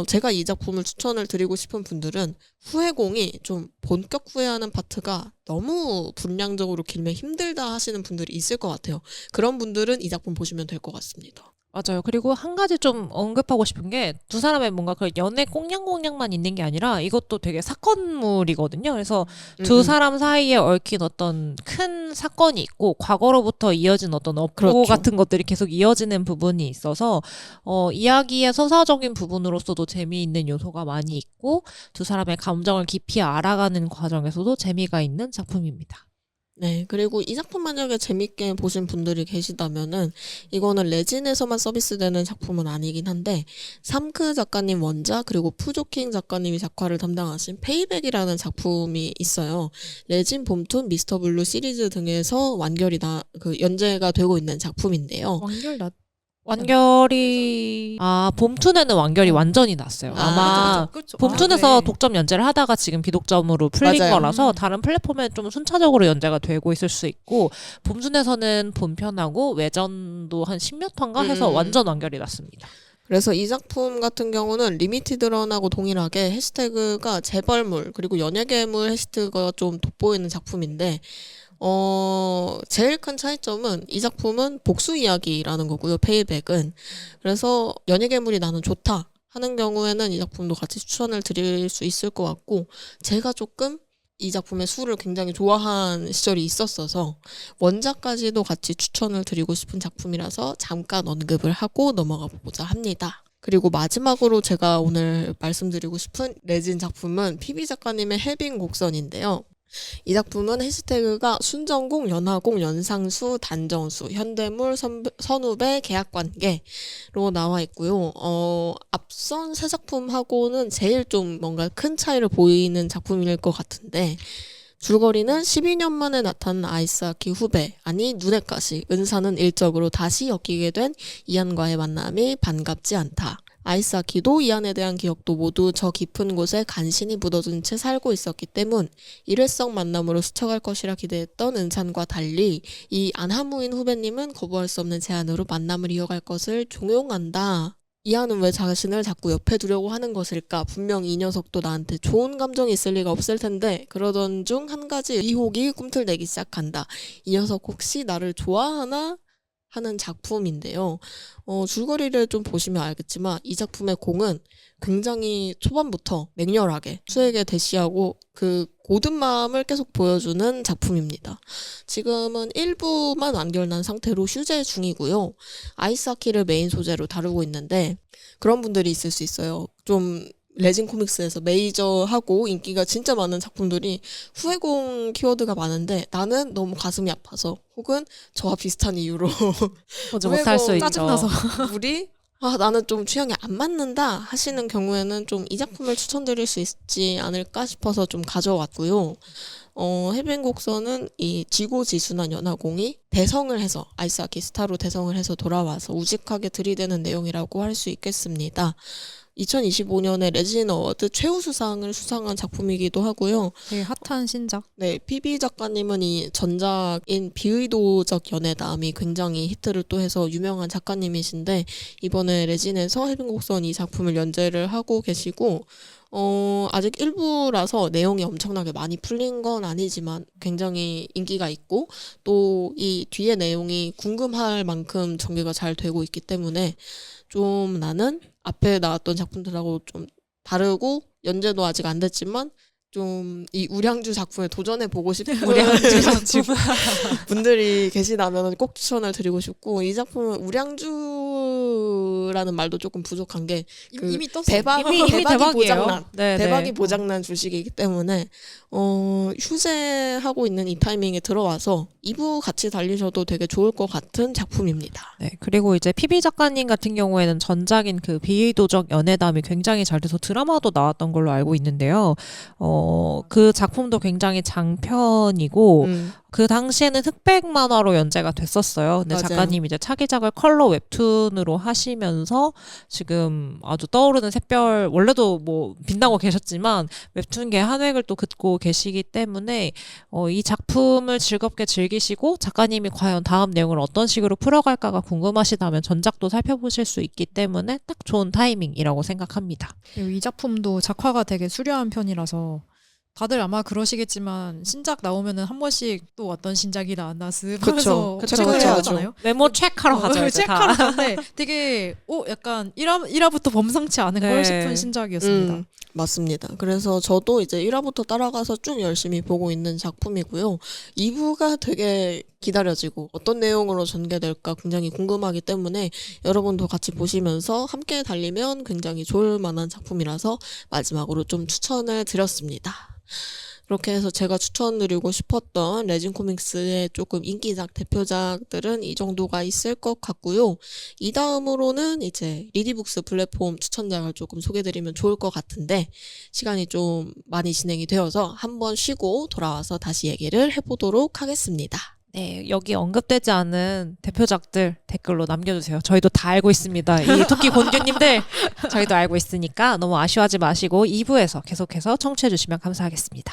제가 이 작품을 추천을 드리고 싶은 분들은 후회공이 좀 본격 후회하는 파트가 너무 분량적으로 길면 힘들다 하시는 분들이 있을 것 같아요. 그런 분들은 이 작품 보시면 될 것 같습니다. 맞아요. 그리고 한 가지 좀 언급하고 싶은 게 두 사람의 뭔가 그 연애 꽁냥꽁냥만 있는 게 아니라 이것도 되게 사건물이거든요. 그래서 두 사람 사이에 얽힌 어떤 큰 사건이 있고 과거로부터 이어진 어떤 업보 그렇죠. 같은 것들이 계속 이어지는 부분이 있어서 이야기의 서사적인 부분으로서도 재미있는 요소가 많이 있고 두 사람의 감정을 깊이 알아가는 과정에서도 재미가 있는 작품입니다. 네, 그리고 이 작품 만약에 재밌게 보신 분들이 계시다면은 이거는 레진에서만 서비스되는 작품은 아니긴 한데 삼크 작가님 원작 그리고 푸조킹 작가님이 작화를 담당하신 페이백이라는 작품이 있어요. 레진, 봄툰, 미스터 블루 시리즈 등에서 연재가 되고 있는 작품인데요. 완결이 봄툰에는 완결이 완전히 났어요. 아마 그렇죠. 봄툰에서 독점 연재를 하다가 지금 비독점으로 풀린 맞아요. 거라서 다른 플랫폼에 좀 순차적으로 연재가 되고 있을 수 있고 봄툰에서는 본편하고 외전도 한 10몇 화인가 해서 완전 완결이 났습니다. 그래서 이 작품 같은 경우는 리미티드런하고 동일하게 해시태그가 재벌물 그리고 연예계물 해시태그가 좀 돋보이는 작품인데 제일 큰 차이점은 이 작품은 복수 이야기라는 거고요. 페이백은. 그래서 연예계물이 나는 좋다 하는 경우에는 이 작품도 같이 추천을 드릴 수 있을 것 같고 제가 조금 이 작품의 수를 굉장히 좋아한 시절이 있었어서 원작까지도 같이 추천을 드리고 싶은 작품이라서 잠깐 언급을 하고 넘어가 보고자 합니다. 그리고 마지막으로 제가 오늘 말씀드리고 싶은 레진 작품은 피비 작가님의 해빙 곡선인데요. 이 작품은 해시태그가 순정공, 연하공, 연상수, 단정수, 현대물, 선후배, 계약관계로 나와 있고요. 앞선 세 작품하고는 제일 좀 뭔가 큰 차이를 보이는 작품일 것 같은데 줄거리는 12년 만에 나타난 아이스하키 후배, 아니 눈엣가시, 은사는 일적으로 다시 엮이게 된 이안과의 만남이 반갑지 않다. 아이스하키도 이안에 대한 기억도 모두 저 깊은 곳에 간신히 묻어둔 채 살고 있었기 때문 일회성 만남으로 스쳐갈 것이라 기대했던 은산과 달리 이 안하무인 후배님은 거부할 수 없는 제안으로 만남을 이어갈 것을 종용한다. 이안은 왜 자신을 자꾸 옆에 두려고 하는 것일까? 분명 이 녀석도 나한테 좋은 감정이 있을 리가 없을 텐데 그러던 중 한 가지 의혹이 꿈틀대기 시작한다. 이 녀석 혹시 나를 좋아하나? 하는 작품인데요. 줄거리를 좀 보시면 알겠지만 이 작품의 공은 굉장히 초반부터 맹렬하게 수에게 대시하고 그 고든 마음을 계속 보여주는 작품입니다. 지금은 1부만 완결난 상태로 휴재 중이고요. 아이스하키를 메인 소재로 다루고 있는데 그런 분들이 있을 수 있어요. 좀 레진 코믹스에서 메이저하고 인기가 진짜 많은 작품들이 후회공 키워드가 많은데 나는 너무 가슴이 아파서 혹은 저와 비슷한 이유로 먼저 못할 수 있죠. 짜증나서. 우리 나는 좀 취향이 안 맞는다 하시는 경우에는 좀 이 작품을 추천드릴 수 있지 않을까 싶어서 좀 가져왔고요. 해변곡선은 이 지고지순한 연하공이 대성을 해서 아이스하키 스타로 대성을 해서 돌아와서 우직하게 들이대는 내용이라고 할 수 있겠습니다. 2025년에 레진 어워드 최우수상을 수상한 작품이기도 하고요. 되게 핫한 신작. 네, 피비 작가님은 이 전작인 비의도적 연애담이 굉장히 히트를 또 해서 유명한 작가님이신데 이번에 레진에서 해변곡선 이 작품을 연재를 하고 계시고 아직 1부라서 내용이 엄청나게 많이 풀린 건 아니지만 굉장히 인기가 있고 또 이 뒤에 내용이 궁금할 만큼 전개가 잘 되고 있기 때문에 좀 나는 앞에 나왔던 작품들하고 좀 다르고 연재도 아직 안 됐지만 좀 이 우량주 작품에 도전해 보고 싶은 우량주 작품. 분들이 계시다면 꼭 추천을 드리고 싶고 이 작품은 우량주의 빅뉴스라는 말도 조금 부족한 게 그 이미 떴어. 대박이 대박이에요. 보장난. 네, 대박이 네. 보장난 주식이기 때문에 휴재하고 있는 이 타이밍에 들어와서 2부 같이 달리셔도 되게 좋을 것 같은 작품입니다. 네, 그리고 이제 PB 작가님 같은 경우에는 전작인 그 비의도적 연애담이 굉장히 잘 돼서 드라마도 나왔던 걸로 알고 있는데요. 그 작품도 굉장히 장편이고 그 당시에는 흑백 만화로 연재가 됐었어요. 근데 맞아요. 작가님이 이제 차기작을 컬러 웹툰으로 하시면서 지금 아주 떠오르는 샛별, 원래도 뭐 빛나고 계셨지만 웹툰계 한 획을 또 긋고 계시기 때문에 이 작품을 즐겁게 즐기시고 작가님이 과연 다음 내용을 어떤 식으로 풀어갈까가 궁금하시다면 전작도 살펴보실 수 있기 때문에 딱 좋은 타이밍이라고 생각합니다. 그리고 이 작품도 작화가 되게 수려한 편이라서 다들 아마 그러시겠지만 신작 나오면은 한 번씩 또 어떤 신작이 나왔나 쓱 하면서 그쵸, 체크를 그쵸. 하잖아요. 메모 체크하러 가죠. 이제 다. 체크하러 가는데 되게 약간 1화부터 범상치 않은 걸 네. 싶은 신작이었습니다. 맞습니다. 그래서 저도 이제 1화부터 따라가서 쭉 열심히 보고 있는 작품이고요. 2부가 되게 기다려지고 어떤 내용으로 전개될까 굉장히 궁금하기 때문에 여러분도 같이 보시면서 함께 달리면 굉장히 좋을 만한 작품이라서 마지막으로 좀 추천을 드렸습니다. 그렇게 해서 제가 추천드리고 싶었던 레진 코믹스의 조금 인기작 대표작들은 이 정도가 있을 것 같고요. 이 다음으로는 이제 리디북스 플랫폼 추천작을 조금 소개드리면 좋을 것 같은데 시간이 좀 많이 진행이 되어서 한번 쉬고 돌아와서 다시 얘기를 해보도록 하겠습니다. 네, 여기 언급되지 않은 대표작들 댓글로 남겨주세요. 저희도 다 알고 있습니다. 이 토끼 곤규님들 저희도 알고 있으니까 너무 아쉬워하지 마시고 2부에서 계속해서 청취해주시면 감사하겠습니다.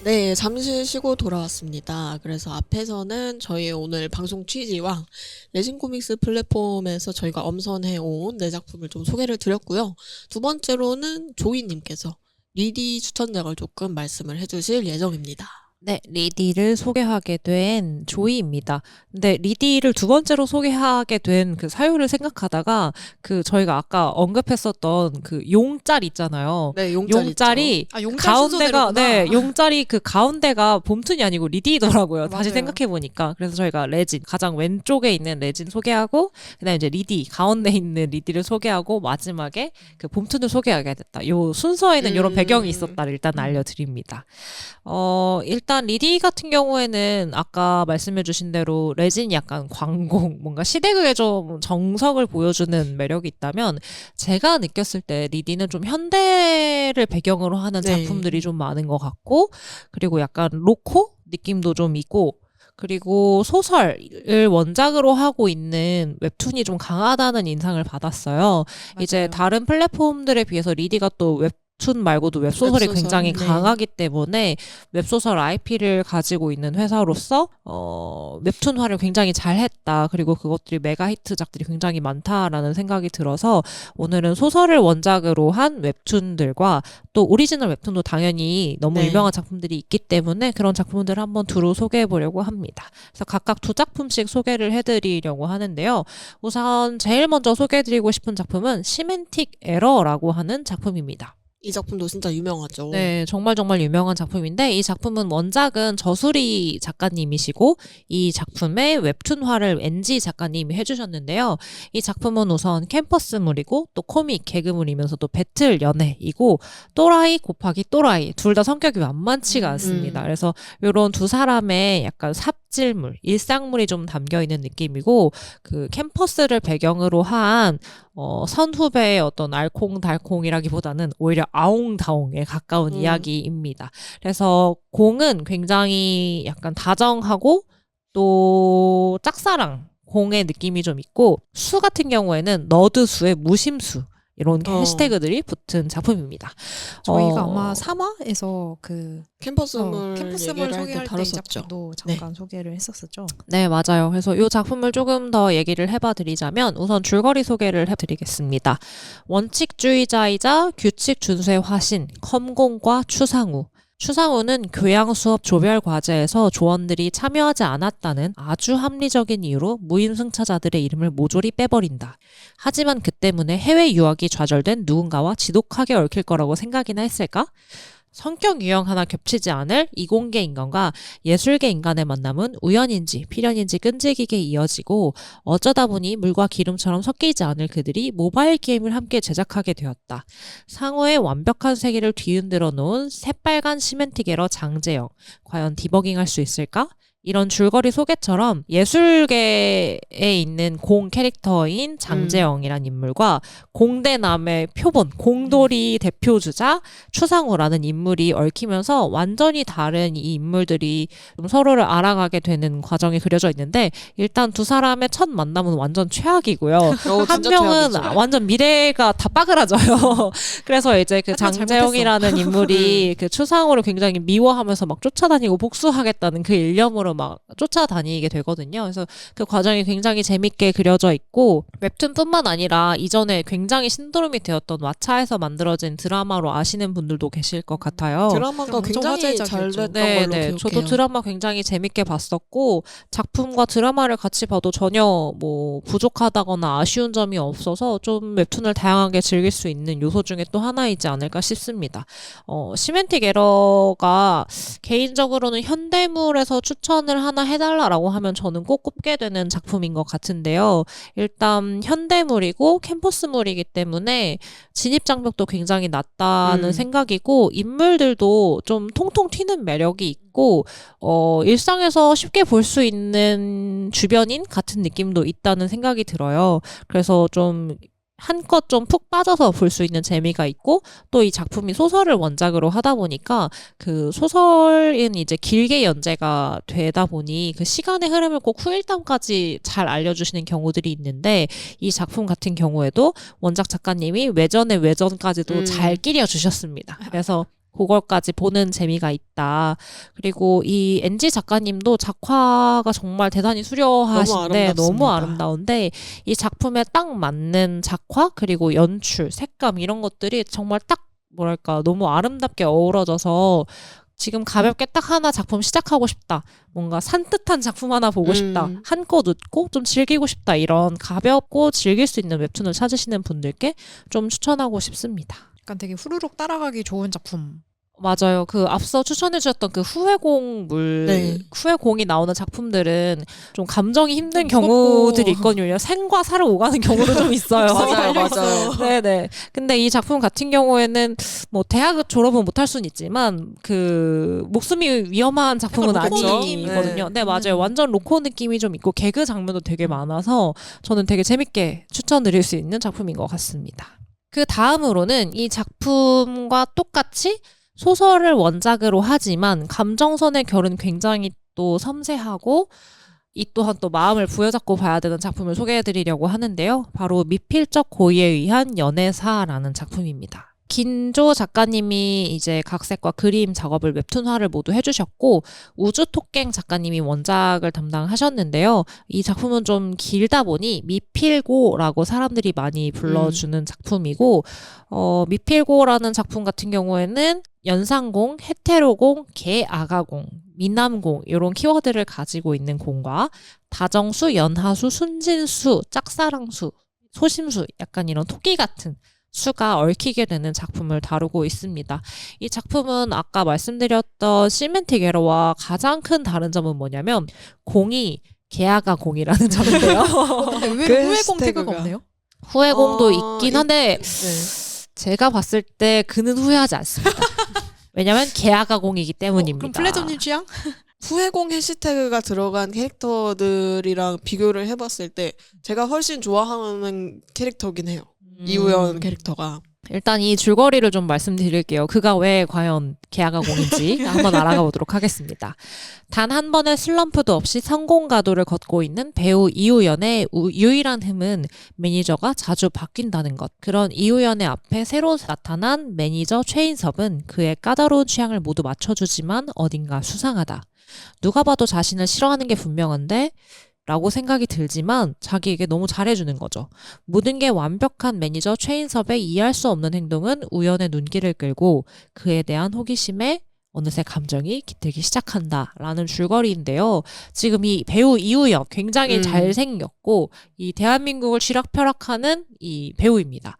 네, 잠시 쉬고 돌아왔습니다. 그래서 앞에서는 저희의 오늘 방송 취지와 레진 코믹스 플랫폼에서 저희가 엄선해온 네 작품을 좀 소개를 드렸고요. 두 번째로는 조이님께서 리디 추천작을 조금 말씀을 해주실 예정입니다. 네, 리디를 소개하게 된 조이입니다. 근데 리디를 두 번째로 소개하게 된 그 사유를 생각하다가 그 저희가 아까 언급했었던 그 용짤 있잖아요. 네, 용짤 용짤이 아, 용짤 가운데가 순서대로구나. 네, 용짤이 그 가운데가 봄툰이 아니고 리디더라고요. 다시 맞아요. 생각해 보니까. 그래서 저희가 레진 가장 왼쪽에 있는 레진 소개하고 그다음에 이제 리디 가운데 있는 리디를 소개하고 마지막에 그 봄툰을 소개하게 됐다. 요 순서에는 이런 배경이 있었다를 일단 알려드립니다. 일단 리디 같은 경우에는 아까 말씀해주신 대로 레진이 약간 광공, 뭔가 시대극에 좀 정석을 보여주는 매력이 있다면 제가 느꼈을 때 리디는 좀 현대를 배경으로 하는 네. 작품들이 좀 많은 것 같고 그리고 약간 로코 느낌도 좀 있고 그리고 소설을 원작으로 하고 있는 웹툰이 좀 강하다는 인상을 받았어요. 이제 맞아요. 다른 플랫폼들에 비해서 리디가 또 웹툰 말고도 웹소설이 웹소설, 굉장히 네. 강하기 때문에 웹소설 IP를 가지고 있는 회사로서 웹툰화를 굉장히 잘했다. 그리고 그것들이 메가 히트작들이 굉장히 많다라는 생각이 들어서 오늘은 소설을 원작으로 한 웹툰들과 또 오리지널 웹툰도 당연히 너무 네. 유명한 작품들이 있기 때문에 그런 작품들을 한번 두루 소개해 보려고 합니다. 그래서 각각 두 작품씩 소개를 해드리려고 하는데요. 우선 제일 먼저 소개해드리고 싶은 작품은 시멘틱 에러라고 하는 작품입니다. 이 작품도 진짜 유명하죠. 네, 정말 유명한 작품인데 이 작품은 원작은 저수리 작가님이시고 이 작품의 웹툰화를 NG 작가님이 해주셨는데요. 이 작품은 우선 캠퍼스물이고 또 코믹 개그물이면서도 배틀 연애이고 또라이 곱하기 또라이 둘 다 성격이 만만치가 않습니다. 그래서 이런 두 사람의 약간 삽질물, 일상물이 좀 담겨있는 느낌이고 그 캠퍼스를 배경으로 한 선후배의 어떤 알콩달콩이라기보다는 오히려 아옹다옹에 가까운 이야기입니다. 그래서 공은 굉장히 약간 다정하고 또 짝사랑 공의 느낌이 좀 있고 수 같은 경우에는 너드수의 무심수 이런 해시태그들이 붙은 작품입니다. 저희가 아마 3화에서 그 캠퍼스물 캠퍼스물 얘기를 할 때 소개할 때 이 다뤘었죠. 작품도 잠깐 소개를 했었었죠. 네, 맞아요. 그래서 이 작품을 조금 더 얘기를 해봐 드리자면 우선 줄거리 소개를 해드리겠습니다. 원칙주의자이자 규칙 준수의 화신, 컴공과 추상우. 추상우는 교양 수업 조별 과제에서 조원들이 참여하지 않았다는 아주 합리적인 이유로 무임승차자들의 이름을 모조리 빼버린다. 하지만 그 때문에 해외 유학이 좌절된 누군가와 지독하게 얽힐 거라고 생각이나 했을까? 성격 유형 하나 겹치지 않을 이공계 인간과 예술계 인간의 만남은 우연인지 필연인지 끈질기게 이어지고 어쩌다 보니 물과 기름처럼 섞이지 않을 그들이 모바일 게임을 함께 제작하게 되었다. 상호의 완벽한 세계를 뒤흔들어 놓은 새빨간 시멘티게러 장재영. 과연 디버깅할 수 있을까? 이런 줄거리 소개처럼 예술계에 있는 공 캐릭터인 장재영이란 인물과 공대남의 표본, 공돌이 대표주자 추상우라는 인물이 얽히면서 완전히 다른 이 인물들이 좀 서로를 알아가게 되는 과정이 그려져 있는데 일단 두 사람의 첫 만남은 완전 최악이고요. 한 진짜 명은 최악이죠. 완전 미래가 다 빠그라져요. 그래서 이제 그 하지만 장재영이라는 인물이 그 추상우를 굉장히 미워하면서 막 쫓아다니고 복수하겠다는 그 일념으로 막 쫓아다니게 되거든요. 그래서 그 과정이 굉장히 재밌게 그려져 있고 웹툰뿐만 아니라 이전에 굉장히 신도름이 되었던 왓챠에서 만들어진 드라마로 아시는 분들도 계실 것 같아요. 드라마가 엄청 굉장히 잘 화제작이었죠. 됐던 걸로 기억해요. 저도 드라마 굉장히 재밌게 봤었고 작품과 드라마를 같이 봐도 전혀 뭐 부족하다거나 아쉬운 점이 없어서 좀 웹툰을 다양하게 즐길 수 있는 요소 중에 또 하나이지 않을까 싶습니다. 시멘틱 에러가 개인적으로는 현대물에서 추천을 하나 해달라라고 하면 저는 꼭 꼽게 되는 작품인 것 같은데요. 일단 현대물이고 캠퍼스물이기 때문에 진입장벽도 굉장히 낮다는 생각이고 인물들도 좀 통통 튀는 매력이 있고 일상에서 쉽게 볼 수 있는 주변인 같은 느낌도 있다는 생각이 들어요. 그래서 좀 한껏 좀 푹 빠져서 볼 수 있는 재미가 있고 또 이 작품이 소설을 원작으로 하다 보니까 그 소설은 이제 길게 연재가 되다 보니 그 시간의 흐름을 꼭 후일담까지 잘 알려주시는 경우들이 있는데 이 작품 같은 경우에도 원작 작가님이 외전의 외전까지도 잘 끼려주셨습니다. 그래서 그걸까지 보는 재미가 있다. 그리고 이 NG 작가님도 작화가 정말 대단히 수려하신데 너무 아름다운데 이 작품에 딱 맞는 작화 그리고 연출, 색감 이런 것들이 정말 딱 뭐랄까 너무 아름답게 어우러져서 지금 가볍게 딱 하나 작품 시작하고 싶다. 뭔가 산뜻한 작품 하나 보고 싶다. 한껏 웃고 좀 즐기고 싶다. 이런 가볍고 즐길 수 있는 웹툰을 찾으시는 분들께 좀 추천하고 싶습니다. 약간 되게 후루룩 따라가기 좋은 작품. 맞아요. 그 앞서 추천해 주셨던 그 후회공이 나오는 작품들은 좀 감정이 힘든 경우들이 있거든요. 생과 사를 오가는 경우도 좀 있어요. 맞아요. 네네. 근데 이 작품 같은 경우에는 뭐 대학 졸업은 못할 수는 있지만 그 목숨이 위험한 작품은 약간 로코 아니거든요. 느낌. 네, 맞아요. 완전 로코 느낌이 좀 있고 개그 장면도 되게 많아서 저는 되게 재밌게 추천드릴 수 있는 작품인 것 같습니다. 그 다음으로는 이 작품과 똑같이 소설을 원작으로 하지만 감정선의 결은 굉장히 또 섬세하고 이 또한 또 마음을 부여잡고 봐야 되는 작품을 소개해드리려고 하는데요. 바로 미필적 고의에 의한 연애사라는 작품입니다. 김조 작가님이 이제 각색과 그림 작업을 웹툰화를 모두 해주셨고 우주토깽 작가님이 원작을 담당하셨는데요. 이 작품은 좀 길다 보니 미필고라고 사람들이 많이 불러주는 작품이고 미필고라는 작품 같은 경우에는 연상공, 헤테로공, 개아가공, 미남공 이런 키워드를 가지고 있는 공과 다정수, 연하수, 순진수, 짝사랑수, 소심수 약간 이런 토끼 같은 수가 얽히게 되는 작품을 다루고 있습니다. 이 작품은 아까 말씀드렸던 시멘틱 에러와 가장 큰 다른 점은 뭐냐면 공이 개아가 공이라는 점인데요. 의외로 후회공 태그가 없네요. 후회공도 있긴 한데 네. 제가 봤을 때 그는 후회하지 않습니다. 왜냐면 개아가 공이기 때문입니다. 그럼 플레저님 취향? 후회공 해시태그가 들어간 캐릭터들이랑 비교를 해봤을 때 제가 훨씬 좋아하는 캐릭터긴 해요. 이우연 캐릭터가. 일단 이 줄거리를 좀 말씀드릴게요. 그가 왜 과연 계약아공인지 한번 알아가 보도록 하겠습니다. 단 한 번의 슬럼프도 없이 성공 가도를 걷고 있는 배우 이우연의 유일한 흠은 매니저가 자주 바뀐다는 것. 그런 이우연의 앞에 새로 나타난 매니저 최인섭은 그의 까다로운 취향을 모두 맞춰주지만 어딘가 수상하다. 누가 봐도 자신을 싫어하는 게 분명한데 라고 생각이 들지만 자기에게 너무 잘해주는 거죠. 모든 게 완벽한 매니저 최인섭의 이해할 수 없는 행동은 우연의 눈길을 끌고 그에 대한 호기심에 어느새 감정이 깃들기 시작한다 라는 줄거리인데요. 지금 이 배우 이우연 굉장히 잘생겼고 이 대한민국을 쥐락펴락하는 이 배우입니다.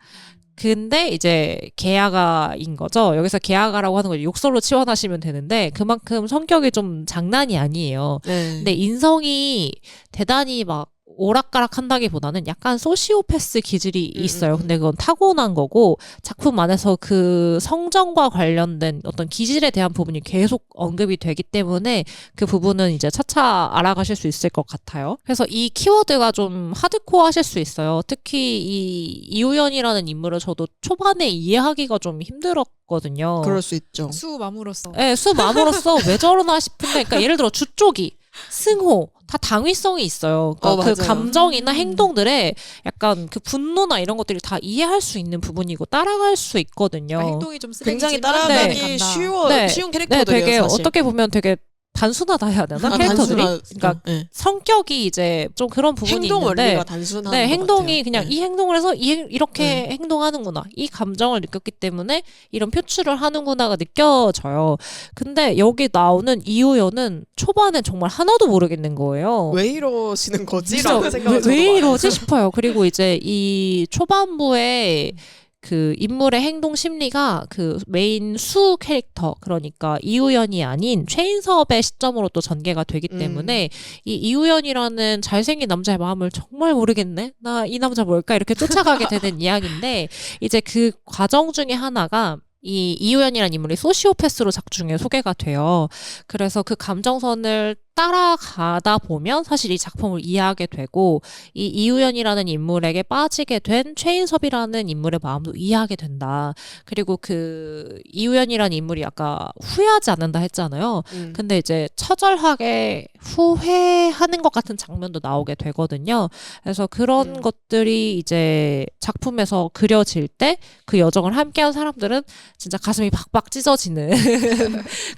근데 이제 계약아인 거죠. 여기서 계약아라고 하는 걸 욕설로 치환하시면 되는데 그만큼 성격이 좀 장난이 아니에요. 네. 근데 인성이 대단히 막 오락가락한다기보다는 약간 소시오패스 기질이 있어요. 근데 그건 타고난 거고 작품 안에서 그 성정과 관련된 어떤 기질에 대한 부분이 계속 언급이 되기 때문에 그 부분은 이제 차차 알아가실 수 있을 것 같아요. 그래서 이 키워드가 좀 하드코어 하실 수 있어요. 특히 이 이우연이라는 인물을 저도 초반에 이해하기가 좀 힘들었거든요. 그럴 수 있죠. 수마무로서. 네, 수마무로서 왜 저러나 싶은데, 그러니까 예를 들어 주쪽이, 승호 다 당위성이 있어요. 그러니까 그 맞아요. 감정이나 행동들에 약간 그 분노나 이런 것들이 다 이해할 수 있는 부분이고 따라갈 수 있거든요. 행동이 좀 굉장히 쓰레기지만 따라가기 간다. 쉬운 네, 캐릭터들이에요. 되게 사실. 어떻게 보면 되게 단순하다 해야 되나? 캐릭터들이. 그러니까 네. 성격이 이제 좀 그런 부분이 행동 있는데 원리가 단순한 네, 것 행동이 같아요. 그냥 네. 이 행동을 해서 이렇게 행동하는구나. 이 감정을 느꼈기 때문에 이런 표출을 하는구나가 느껴져요. 근데 여기 나오는 이우연은 초반에 정말 하나도 모르겠는 거예요. 왜 이러시는 거지? 진짜 라는 생각을 저도 왜 많이 이러지 싶어요. 그리고 이제 이 초반부에 그 인물의 행동 심리가 그 메인 수 캐릭터, 그러니까 이우연이 아닌 최인섭의 시점으로 또 전개가 되기 때문에 이 이우연이라는 잘생긴 남자의 마음을 정말 모르겠네? 나 이 남자 뭘까? 이렇게 쫓아가게 되는 이야기인데 이제 그 과정 중에 하나가 이 이우연이라는 인물이 소시오패스로 작중에 소개가 돼요. 그래서 그 감정선을 따라가다 보면 사실 이 작품을 이해하게 되고 이 이우연이라는 인물에게 빠지게 된 최인섭이라는 인물의 마음도 이해하게 된다. 그리고 그 이우연이라는 인물이 아까 후회하지 않는다 했잖아요. 근데 이제 처절하게 후회하는 것 같은 장면도 나오게 되거든요. 그래서 그런 것들이 이제 작품에서 그려질 때 그 여정을 함께한 사람들은 진짜 가슴이 박박 찢어지는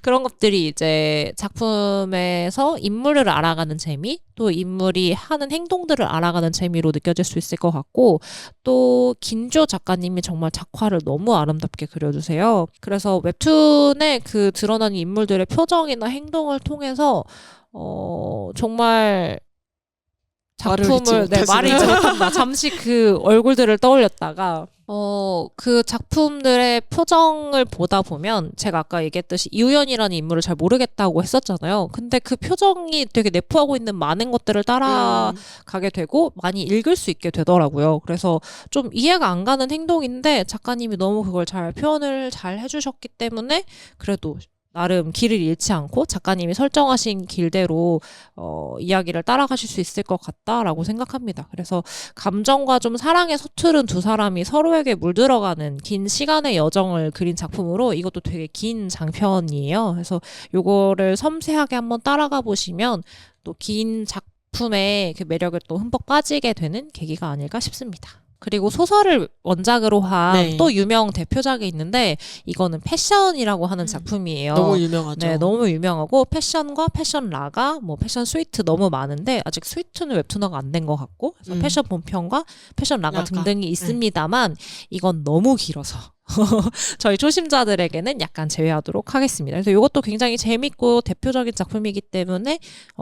그런 것들이 이제 작품에서 인물을 알아가는 재미, 또 인물이 하는 행동들을 알아가는 재미로 느껴질 수 있을 것 같고, 또 김주호 작가님이 정말 작화를 너무 아름답게 그려주세요. 그래서 웹툰에 그 드러나는 인물들의 표정이나 행동을 통해서 정말 작품을 말을 잊지 못한다. 잠시 그 얼굴들을 떠올렸다가 그 작품들의 표정을 보다 보면 제가 아까 얘기했듯이 이우연이라는 인물을 잘 모르겠다고 했었잖아요. 근데 그 표정이 되게 내포하고 있는 많은 것들을 따라가게 되고 많이 읽을 수 있게 되더라고요. 그래서 좀 이해가 안 가는 행동인데 작가님이 너무 그걸 잘 표현을 잘 해주셨기 때문에 그래도 나름 길을 잃지 않고 작가님이 설정하신 길대로 이야기를 따라가실 수 있을 것 같다라고 생각합니다. 그래서 감정과 좀 사랑에 서투른 두 사람이 서로에게 물들어가는 긴 시간의 여정을 그린 작품으로 이것도 되게 긴 장편이에요. 그래서 요거를 섬세하게 한번 따라가 보시면 또 긴 작품의 그 매력을 또 흠뻑 빠지게 되는 계기가 아닐까 싶습니다. 그리고 소설을 원작으로 한 또 유명 대표작이 있는데 이거는 패션이라고 하는 작품이에요. 너무 유명하죠. 네, 너무 유명하고 패션과 패션 라가, 뭐 패션 스위트 너무 많은데 아직 스위트는 웹툰화가 안 된 것 같고 그래서 패션 본편과 패션 라가 등등이 있습니다만 이건 너무 길어서 저희 초심자들에게는 약간 제외하도록 하겠습니다. 그래서 이것도 굉장히 재밌고 대표적인 작품이기 때문에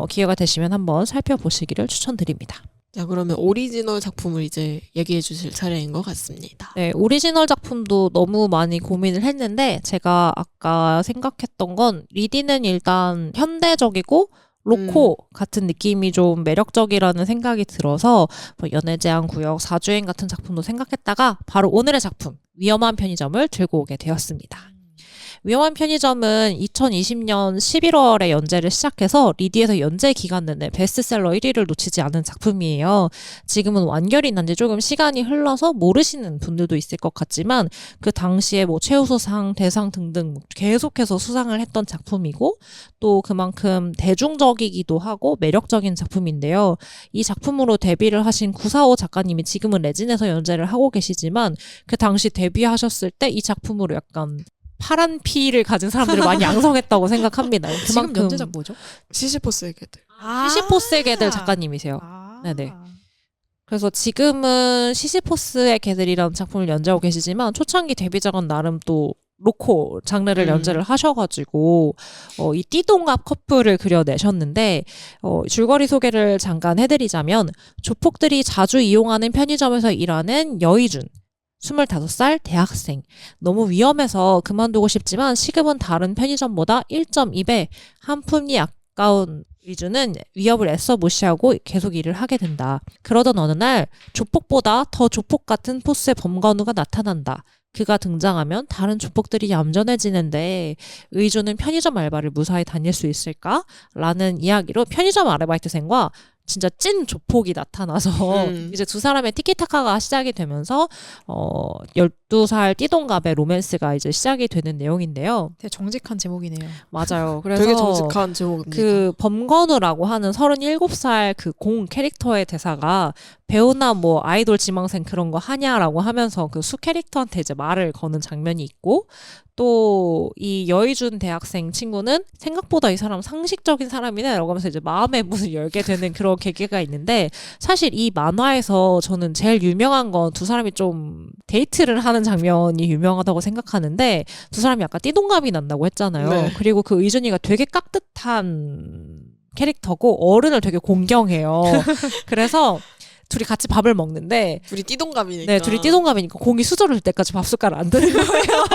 기회가 되시면 한번 살펴보시기를 추천드립니다. 자, 그러면 오리지널 작품을 이제 얘기해 주실 차례인 것 같습니다. 네, 오리지널 작품도 너무 많이 고민을 했는데 제가 아까 생각했던 건 리디는 일단 현대적이고 로코 같은 느낌이 좀 매력적이라는 생각이 들어서 뭐 연애제한구역, 사주행 같은 작품도 생각했다가 바로 오늘의 작품 위험한 편의점을 들고 오게 되었습니다. 위험한 편의점은 2020년 11월에 연재를 시작해서 리디에서 연재 기간 내내 베스트셀러 1위를 놓치지 않은 작품이에요. 지금은 완결이 난 지 조금 시간이 흘러서 모르시는 분들도 있을 것 같지만 그 당시에 뭐 최우수상, 대상 등등 계속해서 수상을 했던 작품이고 또 그만큼 대중적이기도 하고 매력적인 작품인데요. 이 작품으로 데뷔를 하신 945 작가님이 지금은 레진에서 연재를 하고 계시지만 그 당시 데뷔하셨을 때 이 작품으로 약간 파란 피를 가진 사람들을 많이 양성했다고 생각합니다. 지금 연재작 뭐죠? 시시포스의 개들. 시시포스의 개들 작가님이세요. 아. 네네. 그래서 지금은 시시포스의 개들이라는 작품을 연재하고 계시지만 초창기 데뷔작은 나름 또 로코 장르를 연재를 하셔가지고 이 띠동갑 커플을 그려내셨는데 줄거리 소개를 잠깐 해드리자면 조폭들이 자주 이용하는 편의점에서 일하는 여의준 25살 대학생. 너무 위험해서 그만두고 싶지만 시급은 다른 편의점보다 1.2배 한 푼이 아까운 위주는 위협을 애써 무시하고 계속 일을 하게 된다. 그러던 어느 날 조폭보다 더 조폭 같은 포스의 범건우가 나타난다. 그가 등장하면 다른 조폭들이 얌전해지는데 의주는 편의점 알바를 무사히 다닐 수 있을까? 라는 이야기로 편의점 아르바이트생과 진짜 찐 조폭이 나타나서 이제 두 사람의 티키타카가 시작이 되면서 12살 띠동갑의 로맨스가 이제 시작이 되는 내용인데요. 되게 정직한 제목이네요. 맞아요. 그래서 되게 정직한 제목입니다. 그 범건우라고 하는 37살 그 공 캐릭터의 대사가 배우나 뭐 아이돌 지망생 그런 거 하냐라고 하면서 그 수 캐릭터한테 이제 말을 거는 장면이 있고 또 이 여의준 대학생 친구는 생각보다 이 사람 상식적인 사람이네 라고 하면서 이제 마음의 문을 열게 되는 그런 계기가 있는데 사실 이 만화에서 저는 제일 유명한 건 두 사람이 좀 데이트를 하는 장면이 유명하다고 생각하는데 두 사람이 아까 띠동갑이 난다고 했잖아요. 네. 그리고 그 의준이가 되게 깍듯한 캐릭터고 어른을 되게 공경해요. 그래서 둘이 같이 밥을 먹는데 둘이 띠동갑이니까. 네, 둘이 띠동갑이니까 공이 수저를 들 때까지 밥숟가락 안 드는 거예요.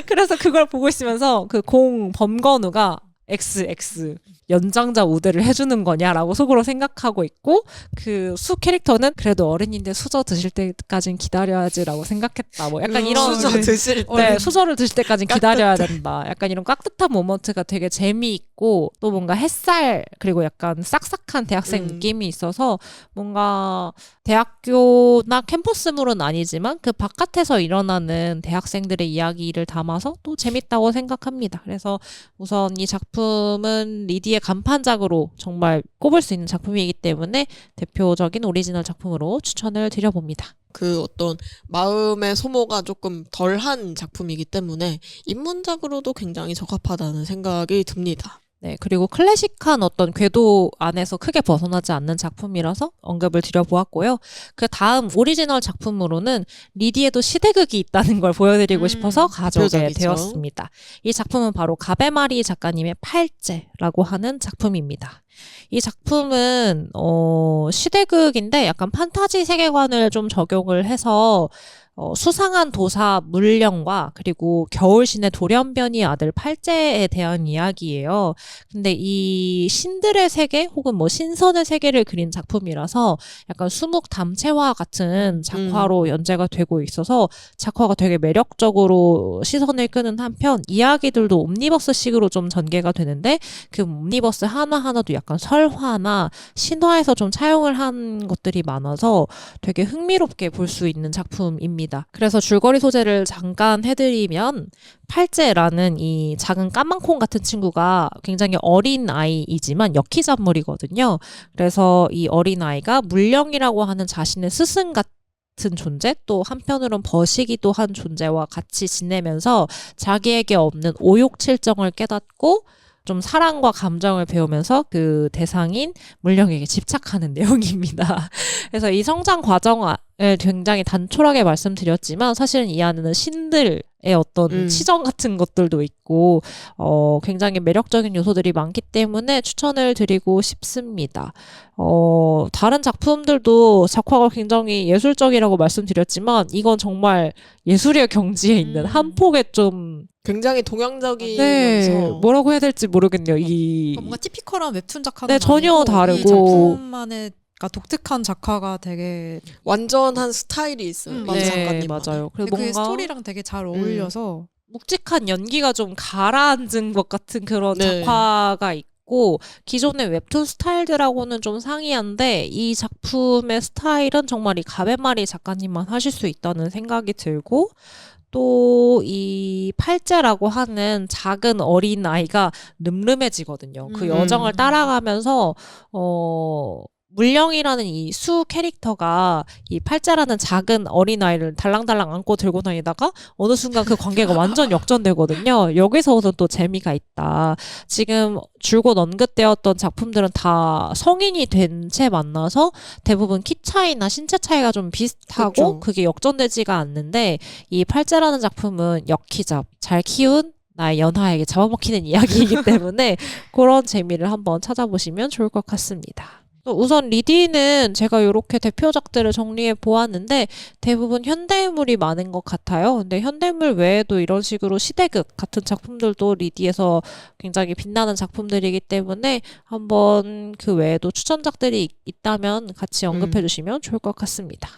그래서 그걸 보고 있으면서 그 공 범건우가 XX 연장자 우대를 해주는 거냐라고 속으로 생각하고 있고 그 수 캐릭터는 그래도 어른인데 수저 드실 때까지는 기다려야지라고 생각했다. 뭐 약간 이런 수저 드실 때. 네, 수저를 드실 때까지 기다려야 된다. 약간 이런 깍듯한 모먼트가 되게 재미있고 또 뭔가 햇살 그리고 약간 싹싹한 대학생 느낌이 있어서 뭔가 대학교나 캠퍼스물은 아니지만 그 바깥에서 일어나는 대학생들의 이야기를 담아서 또 재밌다고 생각합니다. 그래서 우선 이 작품은 리디의 간판작으로 정말 꼽을 수 있는 작품이기 때문에 대표적인 오리지널 작품으로 추천을 드려봅니다. 그 어떤 마음의 소모가 조금 덜한 작품이기 때문에 입문작으로도 굉장히 적합하다는 생각이 듭니다. 네, 그리고 클래식한 어떤 궤도 안에서 크게 벗어나지 않는 작품이라서 언급을 드려보았고요. 그 다음 오리지널 작품으로는 리디에도 시대극이 있다는 걸 보여드리고 싶어서 가져오게 대표작이죠. 되었습니다. 이 작품은 바로 가베마리 작가님의 팔제라고 하는 작품입니다. 이 작품은 시대극인데 약간 판타지 세계관을 좀 적용을 해서 수상한 도사 물령과 그리고 겨울신의 돌연변이 아들 팔제에 대한 이야기예요. 근데 이 신들의 세계 혹은 뭐 신선의 세계를 그린 작품이라서 약간 수묵담채화 같은 작화로 연재가 되고 있어서 작화가 되게 매력적으로 시선을 끄는 한편 이야기들도 옴니버스식으로 좀 전개가 되는데 그 옴니버스 하나하나도 약간 설화나 신화에서 좀 차용을 한 것들이 많아서 되게 흥미롭게 볼 수 있는 작품입니다. 그래서 줄거리 소재를 잠깐 해드리면 팔제라는 이 작은 까만콩 같은 친구가 굉장히 어린 아이이지만 역희잔물이거든요. 그래서 이 어린 아이가 물령이라고 하는 자신의 스승 같은 존재 또 한편으론 버시기도 한 존재와 같이 지내면서 자기에게 없는 오욕칠정을 깨닫고 좀 사랑과 감정을 배우면서 그 대상인 물령에게 집착하는 내용입니다. 그래서 이 성장 과정을 굉장히 단촐하게 말씀드렸지만 사실은 이 안에는 신들의 어떤 치정 같은 것들도 있고 굉장히 매력적인 요소들이 많기 때문에 추천을 드리고 싶습니다. 다른 작품들도 작화가 굉장히 예술적이라고 말씀드렸지만 이건 정말 예술의 경지에 있는 한 폭의 좀 굉장히 동양적이면서 네, 뭐라고 해야 될지 모르겠네요. 뭔가 티피컬한 웹툰 작화는 네, 전혀 아니고 다르고. 이 작품만의 그러니까 독특한 작화가 되게 완전한 스타일이 있어요. 이 맞아요. 작가님. 맞아요. 근데 그리고 그 뭔가 스토리랑 되게 잘 어울려서 묵직한 연기가 좀 가라앉은 것 같은 그런 네. 작화가 있고 기존의 웹툰 스타일들하고는 좀 상이한데 이 작품의 스타일은 정말 이 가베마리 작가님만 하실 수 있다는 생각이 들고 또 이 팔제라고 하는 작은 어린 아이가 늠름해지거든요. 그 여정을 따라가면서 물령이라는 이 수 캐릭터가 이 팔자라는 작은 어린아이를 달랑달랑 안고 들고 다니다가 어느 순간 그 관계가 완전 역전되거든요. 여기서 오는 또 재미가 있다. 지금 줄곧 언급되었던 작품들은 다 성인이 된 채 만나서 대부분 키 차이나 신체 차이가 좀 비슷하고 그쵸. 그게 역전되지가 않는데 이 팔자라는 작품은 역키잡, 잘 키운 나의 연하에게 잡아먹히는 이야기이기 때문에 그런 재미를 한번 찾아보시면 좋을 것 같습니다. 우선 리디는 제가 이렇게 대표작들을 정리해 보았는데 대부분 현대물이 많은 것 같아요. 근데 현대물 외에도 이런 식으로 시대극 같은 작품들도 리디에서 굉장히 빛나는 작품들이기 때문에 한번 그 외에도 추천작들이 있다면 같이 언급해 주시면 좋을 것 같습니다.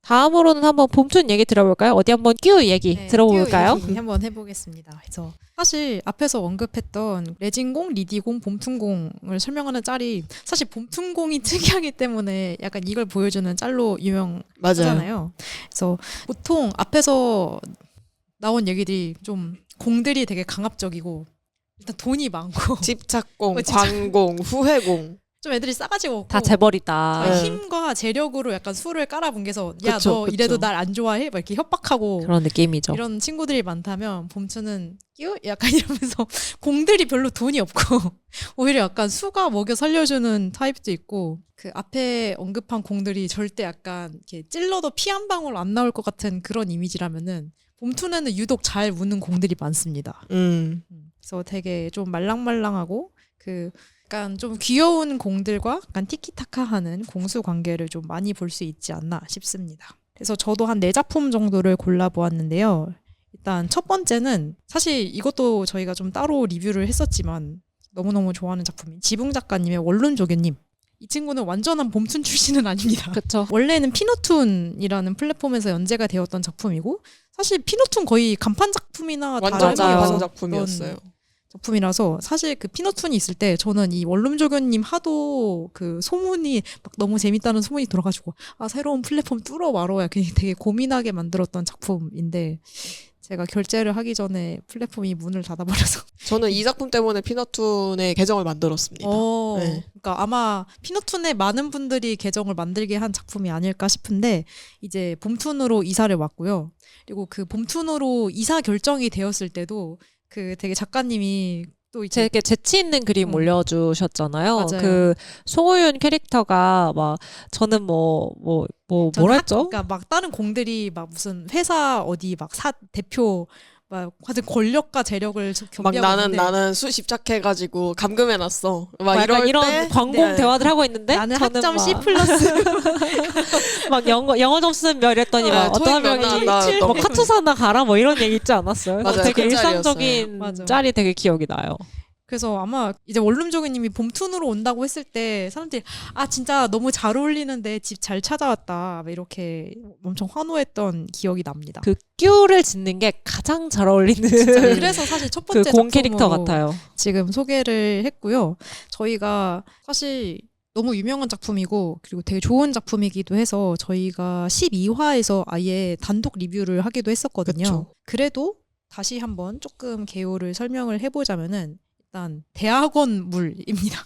다음으로는 한번 봄툰 얘기 들어볼까요? 어디 한번 끼우 얘기 네, 들어볼까요? 끼우 얘기 한번 해보겠습니다. 그래서 사실 앞에서 언급했던 레진공, 리디공, 봄툰공을 설명하는 짤이 사실 봄툰공이 특이하기 때문에 약간 이걸 보여주는 짤로 맞아요. 유명하잖아요. 그래서 보통 앞에서 나온 얘기들이 좀 공들이 되게 강압적이고 일단 돈이 많고 집착공, 집착- 관공, 후회공. 좀 애들이 싸가지가 없고 다 재벌이다. 자, 네. 힘과 재력으로 약간 수를 깔아뭉개서 야 그쵸, 너 이래도 그쵸. 날 안 좋아해? 막 이렇게 협박하고 그런 느낌이죠. 이런 친구들이 많다면 봄추는 끼우? 약간 이러면서 공들이 별로 돈이 없고 오히려 약간 수가 먹여 살려주는 타입도 있고 그 앞에 언급한 공들이 절대 약간 이렇게 찔러도 피 한 방울 안 나올 것 같은 그런 이미지라면은 봄투는 유독 잘 우는 공들이 많습니다. 그래서 되게 좀 말랑말랑하고 그 약간 좀 귀여운 공들과 약간 티키타카하는 공수 관계를 좀 많이 볼 수 있지 않나 싶습니다. 그래서 저도 한 4작품 정도를 골라보았는데요. 일단 첫 번째는 사실 이것도 저희가 좀 따로 리뷰를 했었지만 너무너무 좋아하는 작품인 지붕 작가님의 원룬조교님. 이 친구는 완전한 봄툰 출신은 아닙니다. 그쵸. 원래는 피노툰이라는 플랫폼에서 연재가 되었던 작품이고 사실 피노툰 거의 간판 작품이나 완전 맞아요. 간판 작품이었어요. 작품이라서 사실 그 피노툰이 있을 때 저는 이 원룸조교님 하도 그 소문이 막 너무 재밌다는 소문이 들어가지고 아 새로운 플랫폼 뚫어 와로야 되게 고민하게 만들었던 작품인데 제가 결제를 하기 전에 플랫폼이 문을 닫아버려서 저는 이 작품 때문에 피너툰의 계정을 만들었습니다. 네. 그러니까 아마 피노툰에 많은 분들이 계정을 만들게 한 작품이 아닐까 싶은데 이제 봄툰으로 이사를 왔고요. 그리고 그 봄툰으로 이사 결정이 되었을 때도 그 되게 작가님이 또 이제 되게 재치 있는 그림 올려주셨잖아요. 맞아요. 그 송호윤 캐릭터가 막 저는 뭐랬죠? 그러니까 막 다른 공들이 막 무슨 회사 어디 막 대표 막 하여튼 권력과 재력을 막 겸비하고 있는데 나는 수 집착해가지고 감금해놨어. 막 약간 이럴 이런 때 광공 네. 대화들 하고 있는데 나는 저는 학점 막, C 플러스 막 영어 점수는 몇 이랬더니 막 네, 어떤 토익 명이 몇 나왔다고. 뭐 카투사나 가라 뭐 이런 얘기 있지 않았어요? 맞아요. 되게 그 짤이었어요. 일상적인 맞아. 짤이 되게 기억이 나요. 그래서 아마 이제 원룸조교님이 봄툰으로 온다고 했을 때 사람들이 아 진짜 너무 잘 어울리는데 집 잘 찾아왔다 막 이렇게 엄청 환호했던 기억이 납니다. 그 큐를 짓는 게 가장 잘 어울리는 진짜 그래서 사실 첫 번째 그 공 캐릭터 작품으로 같아요. 지금 소개를 했고요. 저희가 사실 너무 유명한 작품이고 그리고 되게 좋은 작품이기도 해서 저희가 12화에서 아예 단독 리뷰를 하기도 했었거든요. 그쵸. 그래도 다시 한번 조금 개요를 설명을 해보자면은 일단 대학원물입니다.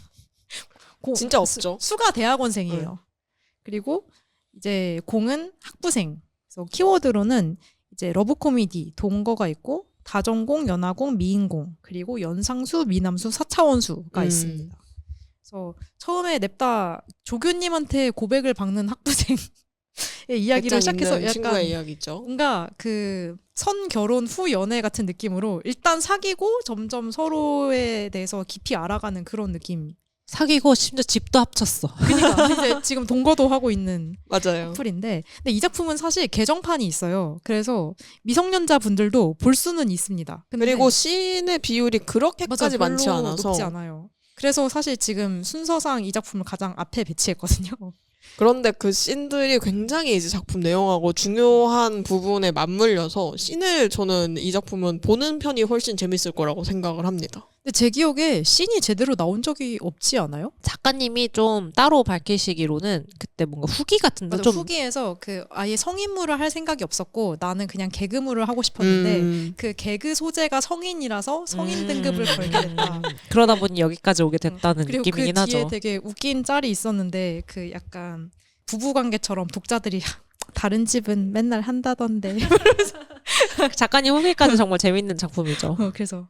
진짜 없죠. 수가 대학원생이에요. 그리고 이제 공은 학부생. 그래서 키워드로는 이제 러브 코미디, 동거가 있고 다전공, 연하공, 미인공, 그리고 연상수, 미남수, 4차원수가 있습니다. 그래서 처음에 냅다 조교님한테 고백을 박는 학부생의 이야기를 시작해서 약간 친구의 이야기죠. 뭔가 그 선 결혼 후 연애 같은 느낌으로 일단 사귀고 점점 서로에 대해서 깊이 알아가는 그런 느낌. 사귀고 심지어 집도 합쳤어. 그러니까 이제 지금 동거도 하고 있는 맞아요. 커플인데 근데 이 작품은 사실 개정판이 있어요. 그래서 미성년자 분들도 볼 수는 있습니다. 근데 그리고 씬의 비율이 맞아, 그렇게까지 별로 많지 않아서 높지 않아요. 그래서 사실 지금 순서상 이 작품을 가장 앞에 배치했거든요. 그런데 그 씬들이 굉장히 이제 작품 내용하고 중요한 부분에 맞물려서 씬을 저는 이 작품은 보는 편이 훨씬 재밌을 거라고 생각을 합니다. 근데 제 기억에 씬이 제대로 나온 적이 없지 않아요? 작가님이 좀 따로 밝히시기로는 그때 뭔가 후기 같은데 맞아, 좀 후기에서 그 아예 성인물을 할 생각이 없었고 나는 그냥 개그물을 하고 싶었는데 그 개그 소재가 성인이라서 성인 등급을 걸게 됐다. 그러다 보니 여기까지 오게 됐다는 그리고 느낌이긴 그 뒤에 하죠. 되게 웃긴 짤이 있었는데 그 약간 부부관계처럼 독자들이 다른 집은 맨날 한다던데 작가님 후기까지 정말 재밌는 작품이죠. 그래서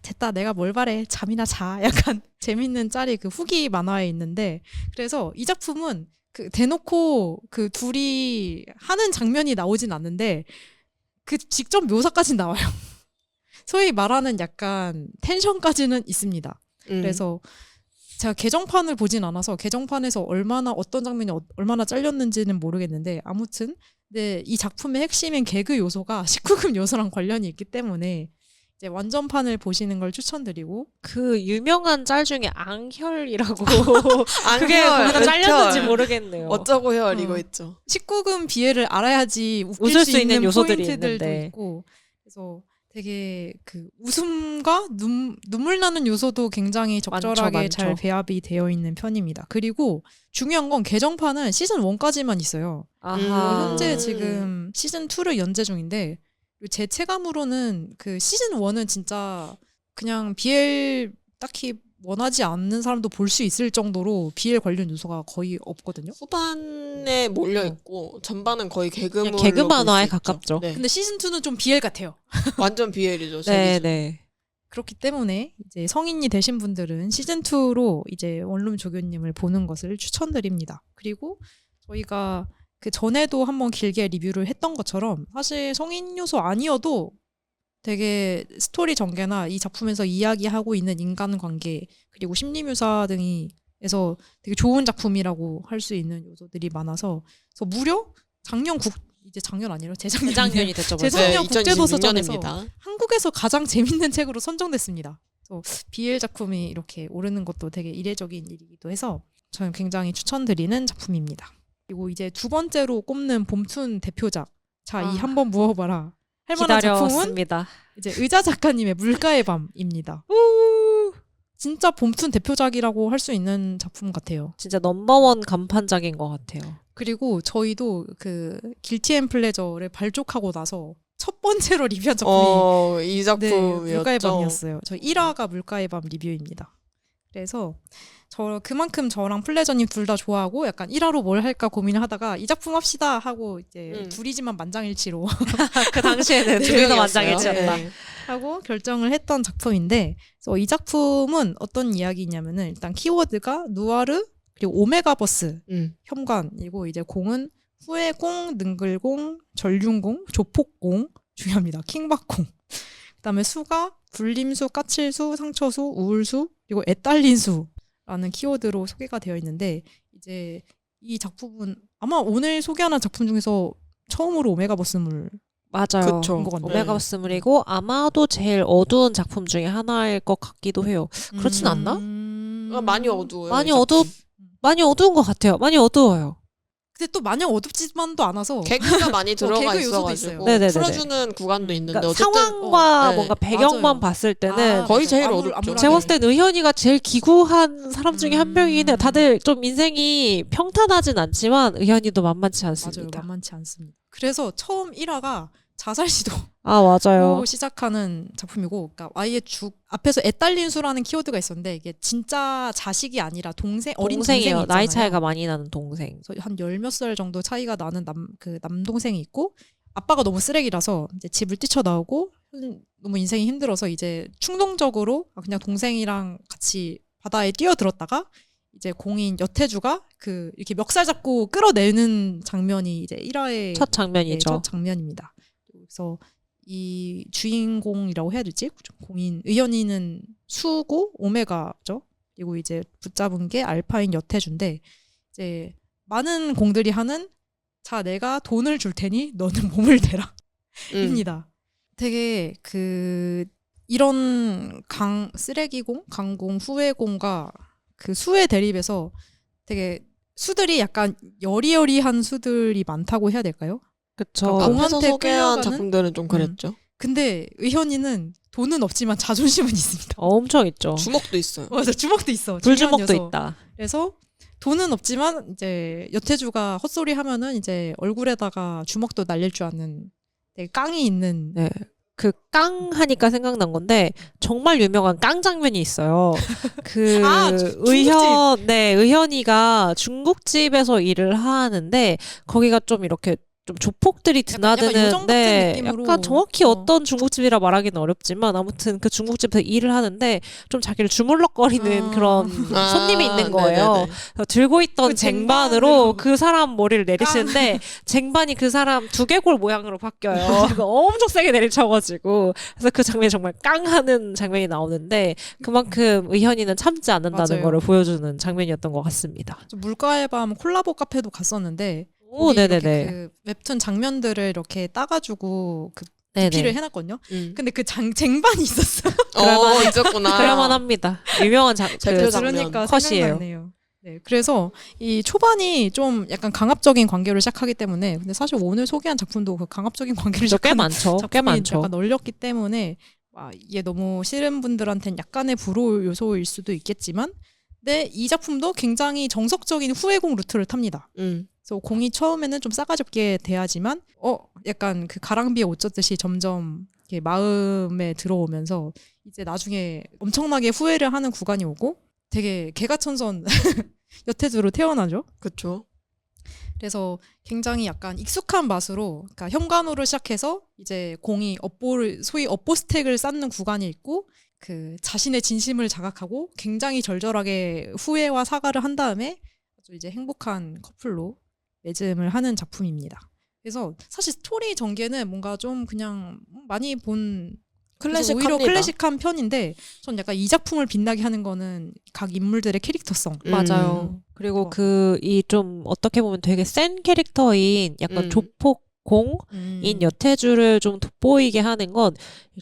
됐다 내가 뭘 바래 잠이나 자 약간 재밌는 짤이 그 후기 만화에 있는데 그래서 이 작품은 그 대놓고 그 둘이 하는 장면이 나오진 않는데 그 직접 묘사까지 나와요. 소위 말하는 약간 텐션까지는 있습니다. 그래서 제가 개정판을 보진 않아서 개정판에서 얼마나 어떤 장면이 얼마나 잘렸는지는 모르겠는데 아무튼 근데 이 작품의 핵심인 개그 요소가 19금 요소랑 관련이 있기 때문에 이제 완전판을 보시는 걸 추천드리고 그 유명한 짤 중에 앙혈이라고 앙혈, 그게 거기다 잘렸는지 앙혈. 모르겠네요. 어쩌고 혈 이거 어. 있죠. 19금 비애를 알아야지 웃을 수 있는 요소들이 포인트들도 있는데. 있고 그래서 되게 그 웃음과 눈물 나는 요소도 굉장히 적절하게 많죠. 잘 배합이 되어 있는 편입니다. 그리고 중요한 건 개정판은 시즌 1까지만 있어요. 아하. 현재 지금 시즌 2를 연재 중인데 제 체감으로는 그 시즌 1은 진짜 그냥 BL 딱히 원하지 않는 사람도 볼 수 있을 정도로 BL 관련 요소가 거의 없거든요. 후반에 몰려 있고 전반은 거의 개그물로 그냥 개그 만화에 볼수 있죠. 가깝죠. 네. 근데 시즌 2는 좀 BL 같아요. 완전 BL이죠. 네, 네. 그렇기 때문에 이제 성인이 되신 분들은 시즌 2로 이제 원룸 조교님을 보는 것을 추천드립니다. 그리고 저희가 그 전에도 한번 길게 리뷰를 했던 것처럼 사실 성인 요소 아니어도 되게 스토리 전개나 이 작품에서 이야기하고 있는 인간관계 그리고 심리묘사 등이에서 되게 좋은 작품이라고 할 수 있는 요소들이 많아서 그래서 무려 이제 작년 아니라 재작년이네요. 재작년이 됐죠. 벌써. 재작년 국제도서전에서 2026년입니다. 한국에서 가장 재밌는 책으로 선정됐습니다. 그래서 BL 작품이 이렇게 오르는 것도 되게 이례적인 일이기도 해서 저는 굉장히 추천드리는 작품입니다. 그리고 이제 두 번째로 꼽는 봄툰 대표작 자, 이 한번 무어봐라 할 만한 작품은 기다렸습니다. 이제 의자 작가님의 물가의 밤입니다. 진짜 봄툰 대표작이라고 할 수 있는 작품 같아요. 진짜 넘버원 간판작인 것 같아요. 그리고 저희도 그 길티 앤 플레저를 발족하고 나서 첫 번째로 리뷰한 작품이 이 네, 작품이었죠. 물가의 밤이었어요. 저 1화가 물가의 밤 리뷰입니다. 그래서 그만큼 저랑 플레저님 둘 다 좋아하고 약간 1화로 뭘 할까 고민을 하다가 이 작품 합시다 하고 이제 둘이지만 만장일치로 그 당시에는 네 둘이서 명이었어요. 만장일치였다. 네. 하고 결정을 했던 작품인데 그래서 이 작품은 어떤 이야기냐면은 일단 키워드가 누아르 그리고 오메가버스 현관이고 이제 공은 후회공, 능글공, 전륜공, 조폭공 중요합니다. 킹받공. 그다음에 수가 불림수, 까칠수, 상처수, 우울수 그리고 애딸린수라는 키워드로 소개가 되어 있는데 이제 이 작품은 아마 오늘 소개하는 작품 중에서 처음으로 오메가버스물 맞아요. 그쵸. 것 같네요. 오메가버스물이고 아마도 제일 어두운 작품 중에 하나일 것 같기도 해요. 그렇진 않나? 많이 어두워요. 많이 이 작품. 많이 어두운 것 같아요. 많이 어두워요. 근데 또 마냥 어둡지만도 않아서 개그가 많이 들어가 개그 요소도 있어가지고 있어요. 네네네네. 풀어주는 구간도 있는데 그러니까 어쨌든 상황과 네. 뭔가 배경만 맞아요. 봤을 때는 거의 제일 암울- 어둡죠. 암울하게. 제가 봤을 땐 의현이가 제일 기구한 사람 중에 한 명이긴 해요. 다들 좀 인생이 평탄하진 않지만 의현이도 만만치 맞아요. 않습니다. 만만치 않습니다. 그래서 처음 1화가 자살 시도 아 맞아요. 로 시작하는 작품이고, 그러니까 아예 앞에서 애딸린수라는 키워드가 있었는데 이게 진짜 자식이 아니라 어린 동생이 동생이에요. 나이 있잖아요. 차이가 많이 나는 동생. 그래서 한 10몇 살 정도 차이가 나는 남동생이 있고 아빠가 너무 쓰레기라서 이제 집을 뛰쳐나오고 너무 인생이 힘들어서 이제 충동적으로 그냥 동생이랑 같이 바다에 뛰어들었다가 이제 공인 여태주가 이렇게 멱살 잡고 끌어내는 장면이 이제 1화의 첫 장면이죠. 첫 장면입니다. 그래서 이 주인공이라고 해야 되지? 공인 의연이는 수고 오메가죠. 그리고 이제 붙잡은 게 알파인 여태주인데 이제 많은 공들이 하는 자 내가 돈을 줄 테니 너는 몸을 대라 입니다. 되게 이런 쓰레기공, 강공, 후회공과 그 수의 대립에서 되게 수들이 약간 여리여리한 수들이 많다고 해야 될까요? 그쵸. 그러니까 앞에서 공한테 소개한 끌려가는? 작품들은 좀 그랬죠. 근데 의현이는 돈은 없지만 자존심은 있습니다. 엄청 있죠. 주먹도 있어요. 맞아, 주먹도 있어. 불주먹도 중요한 요소. 있다. 그래서 돈은 없지만 이제 여태주가 헛소리 하면은 이제 얼굴에다가 주먹도 날릴 줄 아는 되게 깡이 있는. 네. 그 깡 하니까 생각난 건데 정말 유명한 깡 장면이 있어요. 그 의현이가 중국집에서 일을 하는데 거기가 좀 이렇게 좀 조폭들이 약간 요정 같은 드나드는데 느낌으로. 약간 정확히 어. 어떤 중국집이라 말하기는 어렵지만 아무튼 그 중국집에서 일을 하는데 좀 자기를 주물럭거리는 그런 손님이 있는 거예요. 네네네. 그래서 들고 있던 그 쟁반으로 쟁반으로 그 사람 머리를 내리시는데 쟁반이 그 사람 두개골 모양으로 바뀌어요. 그거 엄청 세게 내리쳐가지고 그래서 그 장면이 정말 깡하는 장면이 나오는데 그만큼 의현이는 참지 않는다는 맞아요. 거를 보여주는 장면이었던 것 같습니다. 좀 물가의 밤 콜라보 카페도 갔었는데 오, 거기 이렇게 네네네. 그 웹툰 장면들을 이렇게 따가지고 그 네네. DP를 해놨거든요. 근데 그 쟁반이 있었어요. 있었구나. 그럴만합니다. 유명한 대표 장면. 그러니까 컷이에요. 생각나네요. 네, 그래서 이 초반이 좀 약간 강압적인 관계를 시작하기 때문에 근데 사실 오늘 소개한 작품도 그 강압적인 관계를 꽤 시작하는 많죠. 꽤 작품이 많죠. 약간 널렸기 때문에 이게 너무 싫은 분들한테는 약간의 불호 요소일 수도 있겠지만 근데 이 작품도 굉장히 정석적인 후회공 루트를 탑니다. 그래서 공이 처음에는 좀 싸가지 없게 대하지만 약간 그 가랑비에 옷 젖듯이 점점 이렇게 마음에 들어오면서 이제 나중에 엄청나게 후회를 하는 구간이 오고 되게 개가천선 여태주로 태어나죠. 그렇죠. 그래서 굉장히 약간 익숙한 맛으로 그러니까 현관으로 시작해서 이제 공이 소위 업보 스택을 쌓는 구간이 있고 그 자신의 진심을 자각하고 굉장히 절절하게 후회와 사과를 한 다음에 아주 이제 행복한 커플로 맺음을 하는 작품입니다. 그래서 사실 스토리 전개는 뭔가 좀 그냥 많이 본 그래서 오히려 클래식합니다. 클래식한 편인데 전 약간 이 작품을 빛나게 하는 거는 각 인물들의 캐릭터성. 맞아요. 그리고 좋아. 그 이 좀 어떻게 보면 되게 센 캐릭터인 약간 조폭공인 여태주를 좀 돋보이게 하는 건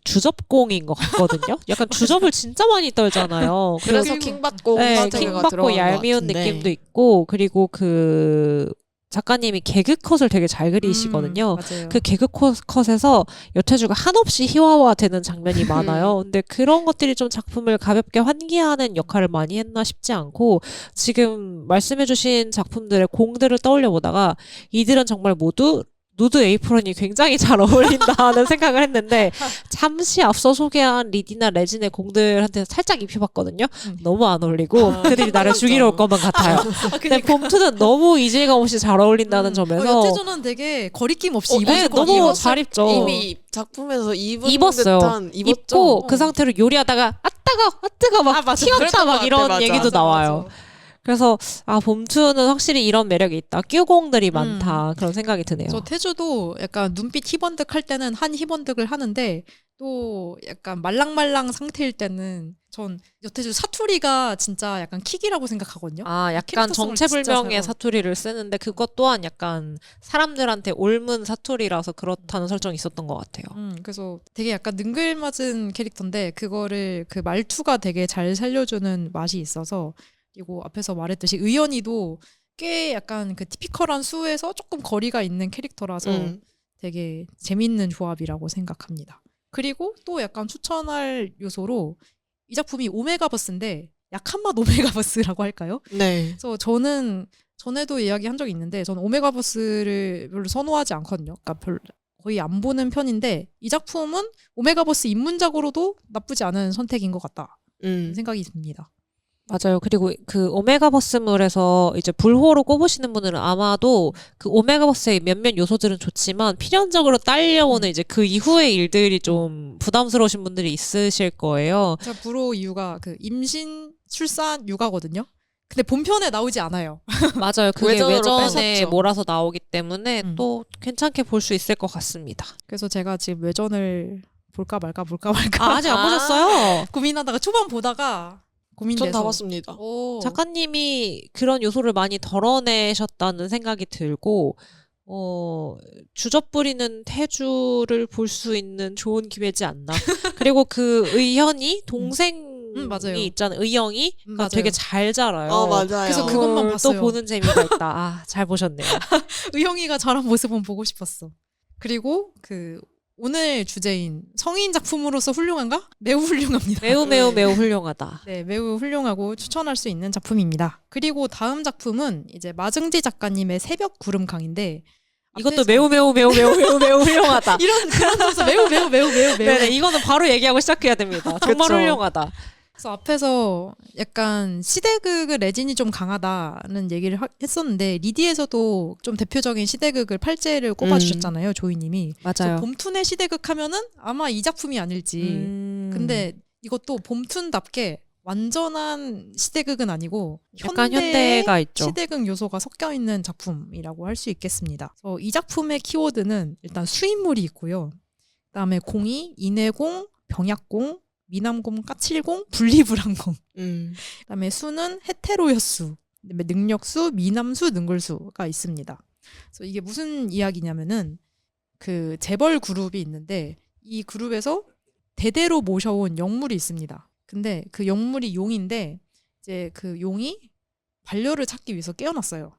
주접공인 것 같거든요. 약간 주접을 진짜 많이 떨잖아요. 그래서 그리고- 킹받고 네, 킹 킹받고 얄미운 느낌도 있고 그리고 그 작가님이 개그 컷을 되게 잘 그리시거든요. 맞아요. 그 개그 컷에서 여태주가 한없이 희화화되는 장면이 많아요. 근데 그런 것들이 좀 작품을 가볍게 환기하는 역할을 많이 했나 싶지 않고 지금 말씀해주신 작품들의 공들을 떠올려 보다가 이들은 정말 모두 누드 에이프런이 굉장히 잘 어울린다는 생각을 했는데 잠시 앞서 소개한 리디나 레진의 공들한테 살짝 입혀봤거든요. 너무 안 어울리고 그들이 나를 죽이러 올 것만 같아요. 근데 봄투는 너무 이질감 없이 잘 어울린다는 점에서 여태주는 되게 거리낌 없이 네, 입어줄 것 너무 같아요. 잘 입죠. 이미 작품에서 입었어요. 듯한 입었죠. 입고 그 상태로 요리하다가 아 뜨거 막 맞아. 튀었다 그랬던 막 것 이런 같아, 맞아. 얘기도 맞아, 나와요. 맞아. 그래서 봄투는 확실히 이런 매력이 있다. 끼우공들이 많다. 그런 생각이 드네요. 저 태주도 약간 눈빛 희번득 할 때는 한 희번득을 하는데 또 약간 말랑말랑 상태일 때는 전 여태주 사투리가 진짜 약간 킥이라고 생각하거든요. 약간 캐릭터성을 정체불명의 진짜 잘- 사투리를 쓰는데 그것 또한 약간 사람들한테 옮은 사투리라서 그렇다는 설정이 있었던 것 같아요. 그래서 되게 약간 능글맞은 캐릭터인데 그거를 그 말투가 되게 잘 살려주는 맛이 있어서 그리고 앞에서 말했듯이 의연이도 꽤 약간 그 티피컬한 수에서 조금 거리가 있는 캐릭터라서 되게 재밌는 조합이라고 생각합니다. 그리고 또 약간 추천할 요소로 이 작품이 오메가버스인데 약한 맛 오메가버스라고 할까요? 네. 그래서 저는 전에도 이야기한 적이 있는데 저는 오메가버스를 별로 선호하지 않거든요. 그러니까 거의 안 보는 편인데 이 작품은 오메가버스 입문작으로도 나쁘지 않은 선택인 것 같다 생각이 듭니다. 맞아요. 그리고 그 오메가버스물에서 이제 불호로 꼽으시는 분들은 아마도 그 오메가버스의 몇몇 요소들은 좋지만 필연적으로 딸려오는 이제 그 이후의 일들이 좀 부담스러우신 분들이 있으실 거예요. 제가 불호 이유가 그 임신, 출산, 육아거든요. 근데 본편에 나오지 않아요. 맞아요. 그게 외전으로 외전에 뺏었죠. 몰아서 나오기 때문에 음. 또 괜찮게 볼 수 있을 것 같습니다. 그래서 제가 지금 외전을 볼까 말까 아직 안 보셨어요? 고민하다가 초반 보다가 고민돼서 전 다 봤습니다. 오. 작가님이 그런 요소를 많이 덜어내셨다는 생각이 들고 주접 부리는 태주를 볼 수 있는 좋은 기회지 않나. 그리고 그 의현이 동생 맞아요. 있잖아요. 의영이 그러니까 맞아요. 되게 잘 자라요. 맞아요. 그래서 그것만 그걸 봤어요. 또 보는 재미가 있다. 아, 잘 보셨네요. 의영이가 자란 모습은 보고 싶었어. 그리고 그 오늘 주제인 성인 작품으로서 훌륭한가? 매우 훌륭합니다. 매우 훌륭하다. 네, 매우 훌륭하고 추천할 수 있는 작품입니다. 그리고 다음 작품은 이제 마증지 작가님의 새벽 구름강인데 이것도 앞에서- 매우 훌륭하다. 이런 그런 점에서 매우 네네, 이거는 바로 얘기하고 시작해야 됩니다. 정말 그쵸. 훌륭하다. 그래서 앞에서 약간 시대극의 레진이 좀 강하다는 얘기를 했었는데 리디에서도 좀 대표적인 시대극을 팔제를 꼽아주셨잖아요. 조이님이. 맞아요. 봄툰의 시대극 하면은 아마 이 작품이 아닐지. 근데 이것도 봄툰답게 완전한 시대극은 아니고 약간 현대의 현대가 있죠. 시대극 요소가 섞여 있는 작품이라고 할 수 있겠습니다. 그래서 이 작품의 키워드는 일단 수인물이 있고요. 그다음에 공이 인해공, 병약공, 미남공, 까칠공, 분리불안공. 그다음에 수는 헤테로여수, 그다음에 능력수, 미남수, 능글수가 있습니다. 그래서 이게 무슨 이야기냐면은 그 재벌 그룹이 있는데 이 그룹에서 대대로 모셔온 영물이 있습니다. 근데 그 영물이 용인데 이제 그 용이 반려를 찾기 위해서 깨어났어요.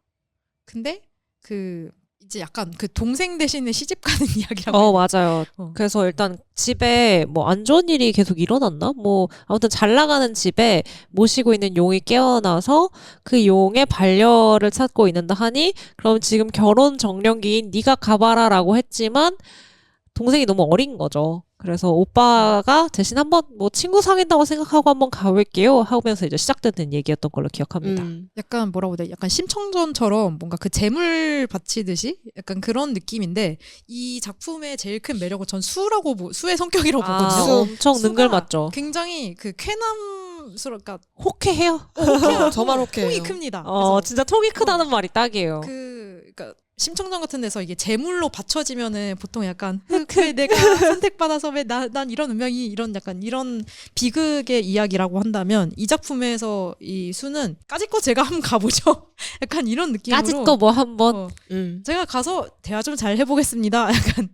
근데 그 이제 약간 그 동생 대신에 시집 가는 이야기라고. 맞아요. 그래서 일단 집에 뭐 안 좋은 일이 계속 일어났나? 뭐 아무튼 잘 나가는 집에 모시고 있는 용이 깨어나서 그 용의 반려를 찾고 있는다 하니 그럼 지금 결혼 정년기인 네가 가봐라라고 했지만 동생이 너무 어린 거죠. 그래서 오빠가 대신 한번 뭐 친구 사귄다고 생각하고 한번 가볼게요 하면서 이제 시작되는 얘기였던 걸로 기억합니다. 약간 뭐라고 해야 돼? 약간 심청전처럼 뭔가 그 재물 바치듯이 약간 그런 느낌인데 이 작품의 제일 큰 매력은 전 수의 성격이라고 보거든요. 엄청 수가 능글맞죠. 굉장히 그 쾌남스러니까 호쾌해요. 저만 오케이. 통이 큽니다. 그래서 진짜 통이 크다는 말이 딱이에요. 그러니까 심청전 같은 데서 이게 재물로 받쳐지면은 보통 약간 왜 내가 선택받아서 왜 난 이런 운명이 이런 약간 이런 비극의 이야기라고 한다면 이 작품에서 이 수는 까짓 거 제가 한번 가보죠. 약간 이런 느낌으로 까짓 거 뭐 한번 제가 가서 대화 좀 잘 해보겠습니다. 약간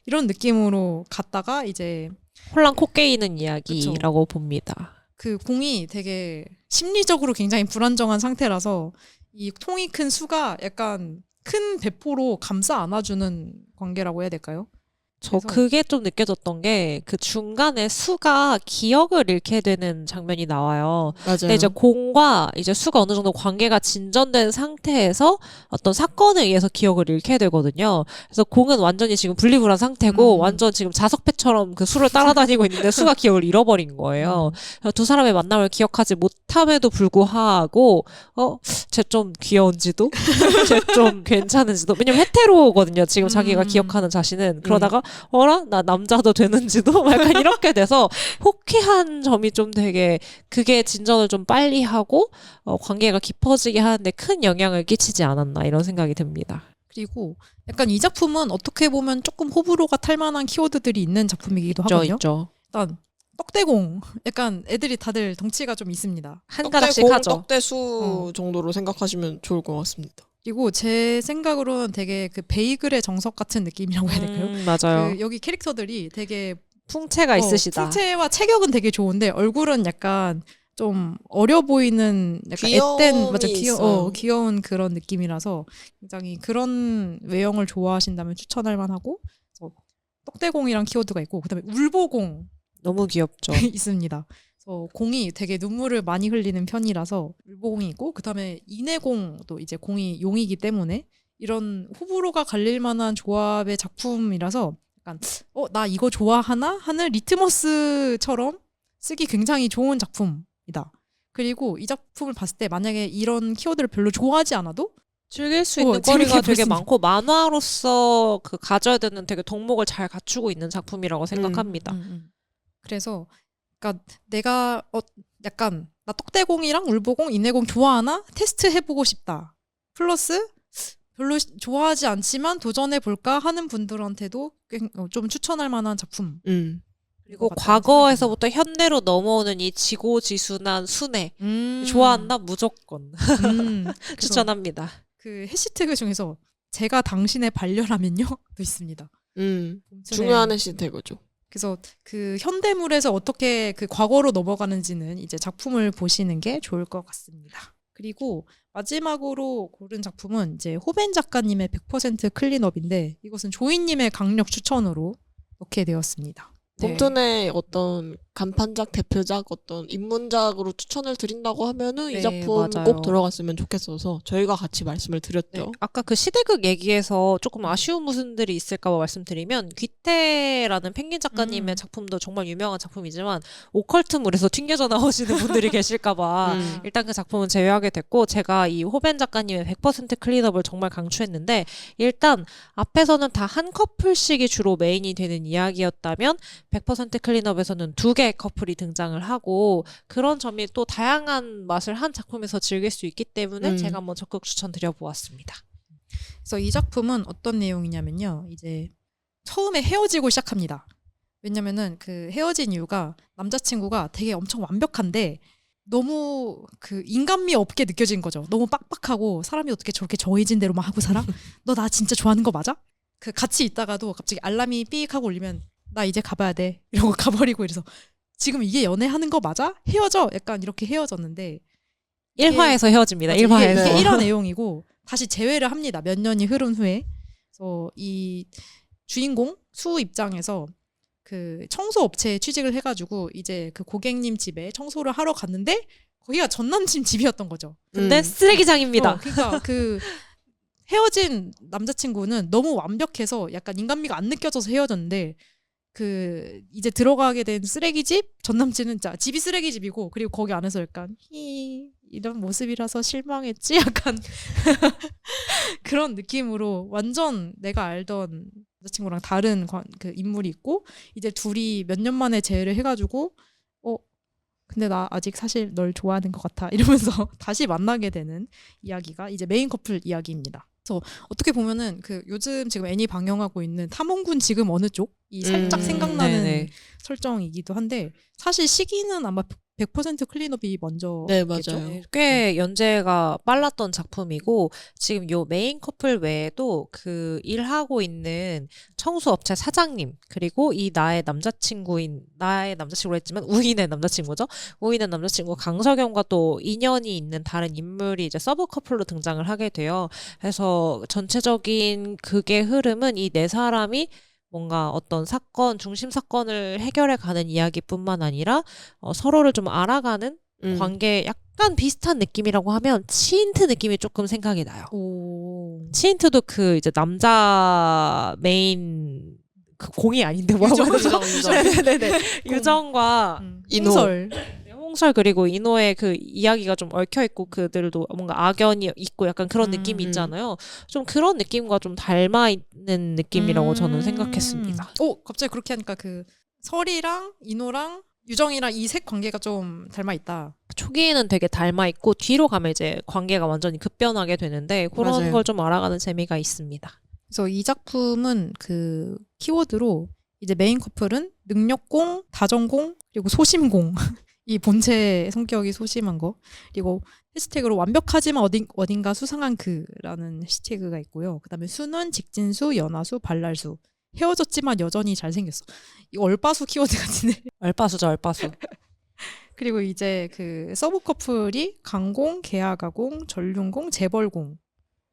이런 느낌으로 갔다가 이제 혼란 코 깨이는 이야기라고 봅니다. 그 공이 되게 심리적으로 굉장히 불안정한 상태라서 이 통이 큰 수가 약간 큰 배포로 감싸 안아주는 관계라고 해야 될까요? 저 그래서- 그게 좀 느껴졌던 게 그 중간에 수가 기억을 잃게 되는 장면이 나와요. 맞아요. 근데 이제 공과 이제 수가 어느 정도 관계가 진전된 상태에서 어떤 사건에 의해서 기억을 잃게 되거든요. 그래서 공은 완전히 지금 분리불안 상태고 완전 지금 자석패처럼 그 수를 따라다니고 있는데 수가 기억을 잃어버린 거예요. 그래서 두 사람의 만남을 기억하지 못함에도 불구하고 쟤 좀 귀여운지도 쟤 좀 괜찮은지도 왜냐면 헤테로거든요. 지금 자기가 기억하는 자신은 그러다가 어라? 나 남자도 되는지도 약간 이렇게 돼서 호쾌한 점이 좀 되게 그게 진전을 좀 빨리 하고 관계가 깊어지게 하는데 큰 영향을 끼치지 않았나 이런 생각이 듭니다. 그리고 약간 이 작품은 어떻게 보면 조금 호불호가 탈 만한 키워드들이 있는 작품이기도 하거든요. 있죠. 일단 떡대공 약간 애들이 다들 덩치가 좀 있습니다. 한 가닥씩 떡대공, 하죠. 떡대수 정도로 생각하시면 좋을 것 같습니다. 그리고 제 생각으로는 되게 그 베이글의 정석 같은 느낌이라고 해야 될까요? 맞아요. 그 여기 캐릭터들이 되게 풍채가 있으시다. 풍채와 체격은 되게 좋은데 얼굴은 약간 좀 어려 보이는 약간 귀여움이 앳된 맞아 있어요. 귀여운 그런 느낌이라서 굉장히 그런 외형을 좋아하신다면 추천할 만하고 떡대공이랑 키워드가 있고 그다음에 울보공 너무 귀엽죠. 있습니다. 그래서 공이 되게 눈물을 많이 흘리는 편이라서 울보공이 있고 그다음에 인해공도 이제 공이 용이기 때문에 이런 호불호가 갈릴 만한 조합의 작품이라서 약간 나 이거 좋아하나 하는 리트머스처럼 쓰기 굉장히 좋은 작품이다. 그리고 이 작품을 봤을 때 만약에 이런 키워드를 별로 좋아하지 않아도 즐길 수 있는 재밌게 거리가 볼 되게 수 있는- 많고 만화로서 그 가져야 되는 되게 덕목을 잘 갖추고 있는 작품이라고 생각합니다. 그래서 그러니까 내가 약간 나 떡대공이랑 울보공, 인해공 좋아하나? 테스트 해보고 싶다. 플러스 별로 좋아하지 않지만 도전해볼까 하는 분들한테도 좀 추천할 만한 작품. 그리고 과거에서부터 현대로 넘어오는 이 지고지순한 순애 좋아한다 무조건 추천합니다. 그 해시태그 중에서 제가 당신의 반려라면요 도 있습니다. 중요한 해시태그죠. 그래서 그 현대물에서 어떻게 그 과거로 넘어가는지는 이제 작품을 보시는 게 좋을 것 같습니다. 그리고 마지막으로 고른 작품은 이제 호벤 작가님의 100% 클린업인데 이것은 조이님의 강력 추천으로 넣게 되었습니다. 네. 봄톤의 어떤 간판작, 대표작, 어떤 입문작으로 추천을 드린다고 하면은 네, 이 작품 맞아요. 꼭 들어갔으면 좋겠어서 저희가 같이 말씀을 드렸죠. 네, 아까 그 시대극 얘기에서 조금 아쉬운 부분들이 있을까 봐 말씀드리면 귀태라는 펭귄 작가님의 작품도 정말 유명한 작품이지만 오컬트물에서 튕겨져 나오시는 분들이 계실까 봐 일단 그 작품은 제외하게 됐고 제가 이 호벤 작가님의 100% 클린업을 정말 강추했는데 일단 앞에서는 다 한 커플씩이 주로 메인이 되는 이야기였다면 100% 클린업에서는 2개 커플이 등장을 하고 그런 점이 또 다양한 맛을 한 작품에서 즐길 수 있기 때문에 제가 한번 적극 추천드려 보았습니다. 그래서 이 작품은 어떤 내용이냐면요. 이제 처음에 헤어지고 시작합니다. 왜냐면은 그 헤어진 이유가 남자친구가 되게 엄청 완벽한데 너무 그 인간미 없게 느껴진 거죠. 너무 빡빡하고 사람이 어떻게 저렇게 정해진 대로만 하고 살아? 너 나 진짜 좋아하는 거 맞아? 그 같이 있다가도 갑자기 알람이 삑 하고 울리면 나 이제 가봐야 돼 이러고 가버리고 이래서 지금 이게 연애하는 거 맞아? 헤어져? 약간 이렇게 헤어졌는데 1화에서 헤어집니다. 맞아, 1화에서. 이게 1화 내용이고 다시 재회를 합니다. 몇 년이 흐른 후에. 그래서 이 주인공 수 입장에서 그 청소 업체에 취직을 해가지고 이제 그 고객님 집에 청소를 하러 갔는데 거기가 전 남친 집이었던 거죠. 근데 쓰레기장입니다. 그러니까 그 헤어진 남자친구는 너무 완벽해서 약간 인간미가 안 느껴져서 헤어졌는데 그 이제 들어가게 된 쓰레기집 전 남친은 진짜 집이 쓰레기집이고 그리고 거기 안에서 약간 이런 모습이라서 실망했지 약간 그런 느낌으로 완전 내가 알던 여자친구랑 다른 그 인물이 있고 이제 둘이 몇 년 만에 재회를 해가지고 근데 나 아직 사실 널 좋아하는 것 같아 이러면서 다시 만나게 되는 이야기가 이제 메인 커플 이야기입니다. 그래서 어떻게 보면은 그 요즘 지금 애니 방영하고 있는 탐험군 지금 어느 쪽이 살짝 생각나는 네네. 설정이기도 한데 사실 시기는 아마 100% 클린업이 먼저 네, 맞아요. 네, 꽤 연재가 빨랐던 작품이고 지금 요 메인 커플 외에도 그 일하고 있는 청소업체 사장님 그리고 이 나의 남자친구로 했지만 우인의 남자친구죠. 우인의 남자친구 강석영과 또 인연이 있는 다른 인물이 이제 서브 커플로 등장을 하게 돼요. 그래서 전체적인 극의 흐름은 이 네 사람이 뭔가 어떤 중심 사건을 해결해 가는 이야기뿐만 아니라 서로를 좀 알아가는 관계 약간 비슷한 느낌이라고 하면 치인트 느낌이 조금 생각이 나요. 치인트도 그 이제 남자 메인 그 공이 아닌데 뭐라고 하죠? 유정. 네네네. 유정과 인솔 홍설 그리고 인호의 그 이야기가 좀 얽혀있고 그들도 뭔가 악연이 있고 약간 그런 느낌이 있잖아요. 좀 그런 느낌과 좀 닮아있는 느낌이라고 저는 생각했습니다. 갑자기 그렇게 하니까 그 설이랑 인호랑 유정이랑 이 색 관계가 좀 닮아있다. 초기에는 되게 닮아있고 뒤로 가면 이제 관계가 완전히 급변하게 되는데 그런 맞아요. 걸 좀 알아가는 재미가 있습니다. 그래서 이 작품은 그 키워드로 이제 메인 커플은 능력공, 다정공, 그리고 소심공. 이 본체 성격이 소심한 거. 그리고 해시태그로 완벽하지만 어딘가 수상한 그라는 해시태그가 있고요. 그다음에 수는 직진수, 연하수, 발랄수. 헤어졌지만 여전히 잘생겼어. 이 얼빠수 키워드 같은데. 얼빠수죠, 얼빠수. 그리고 이제 그 서브 커플이 강공, 계약아공, 전륜공, 재벌공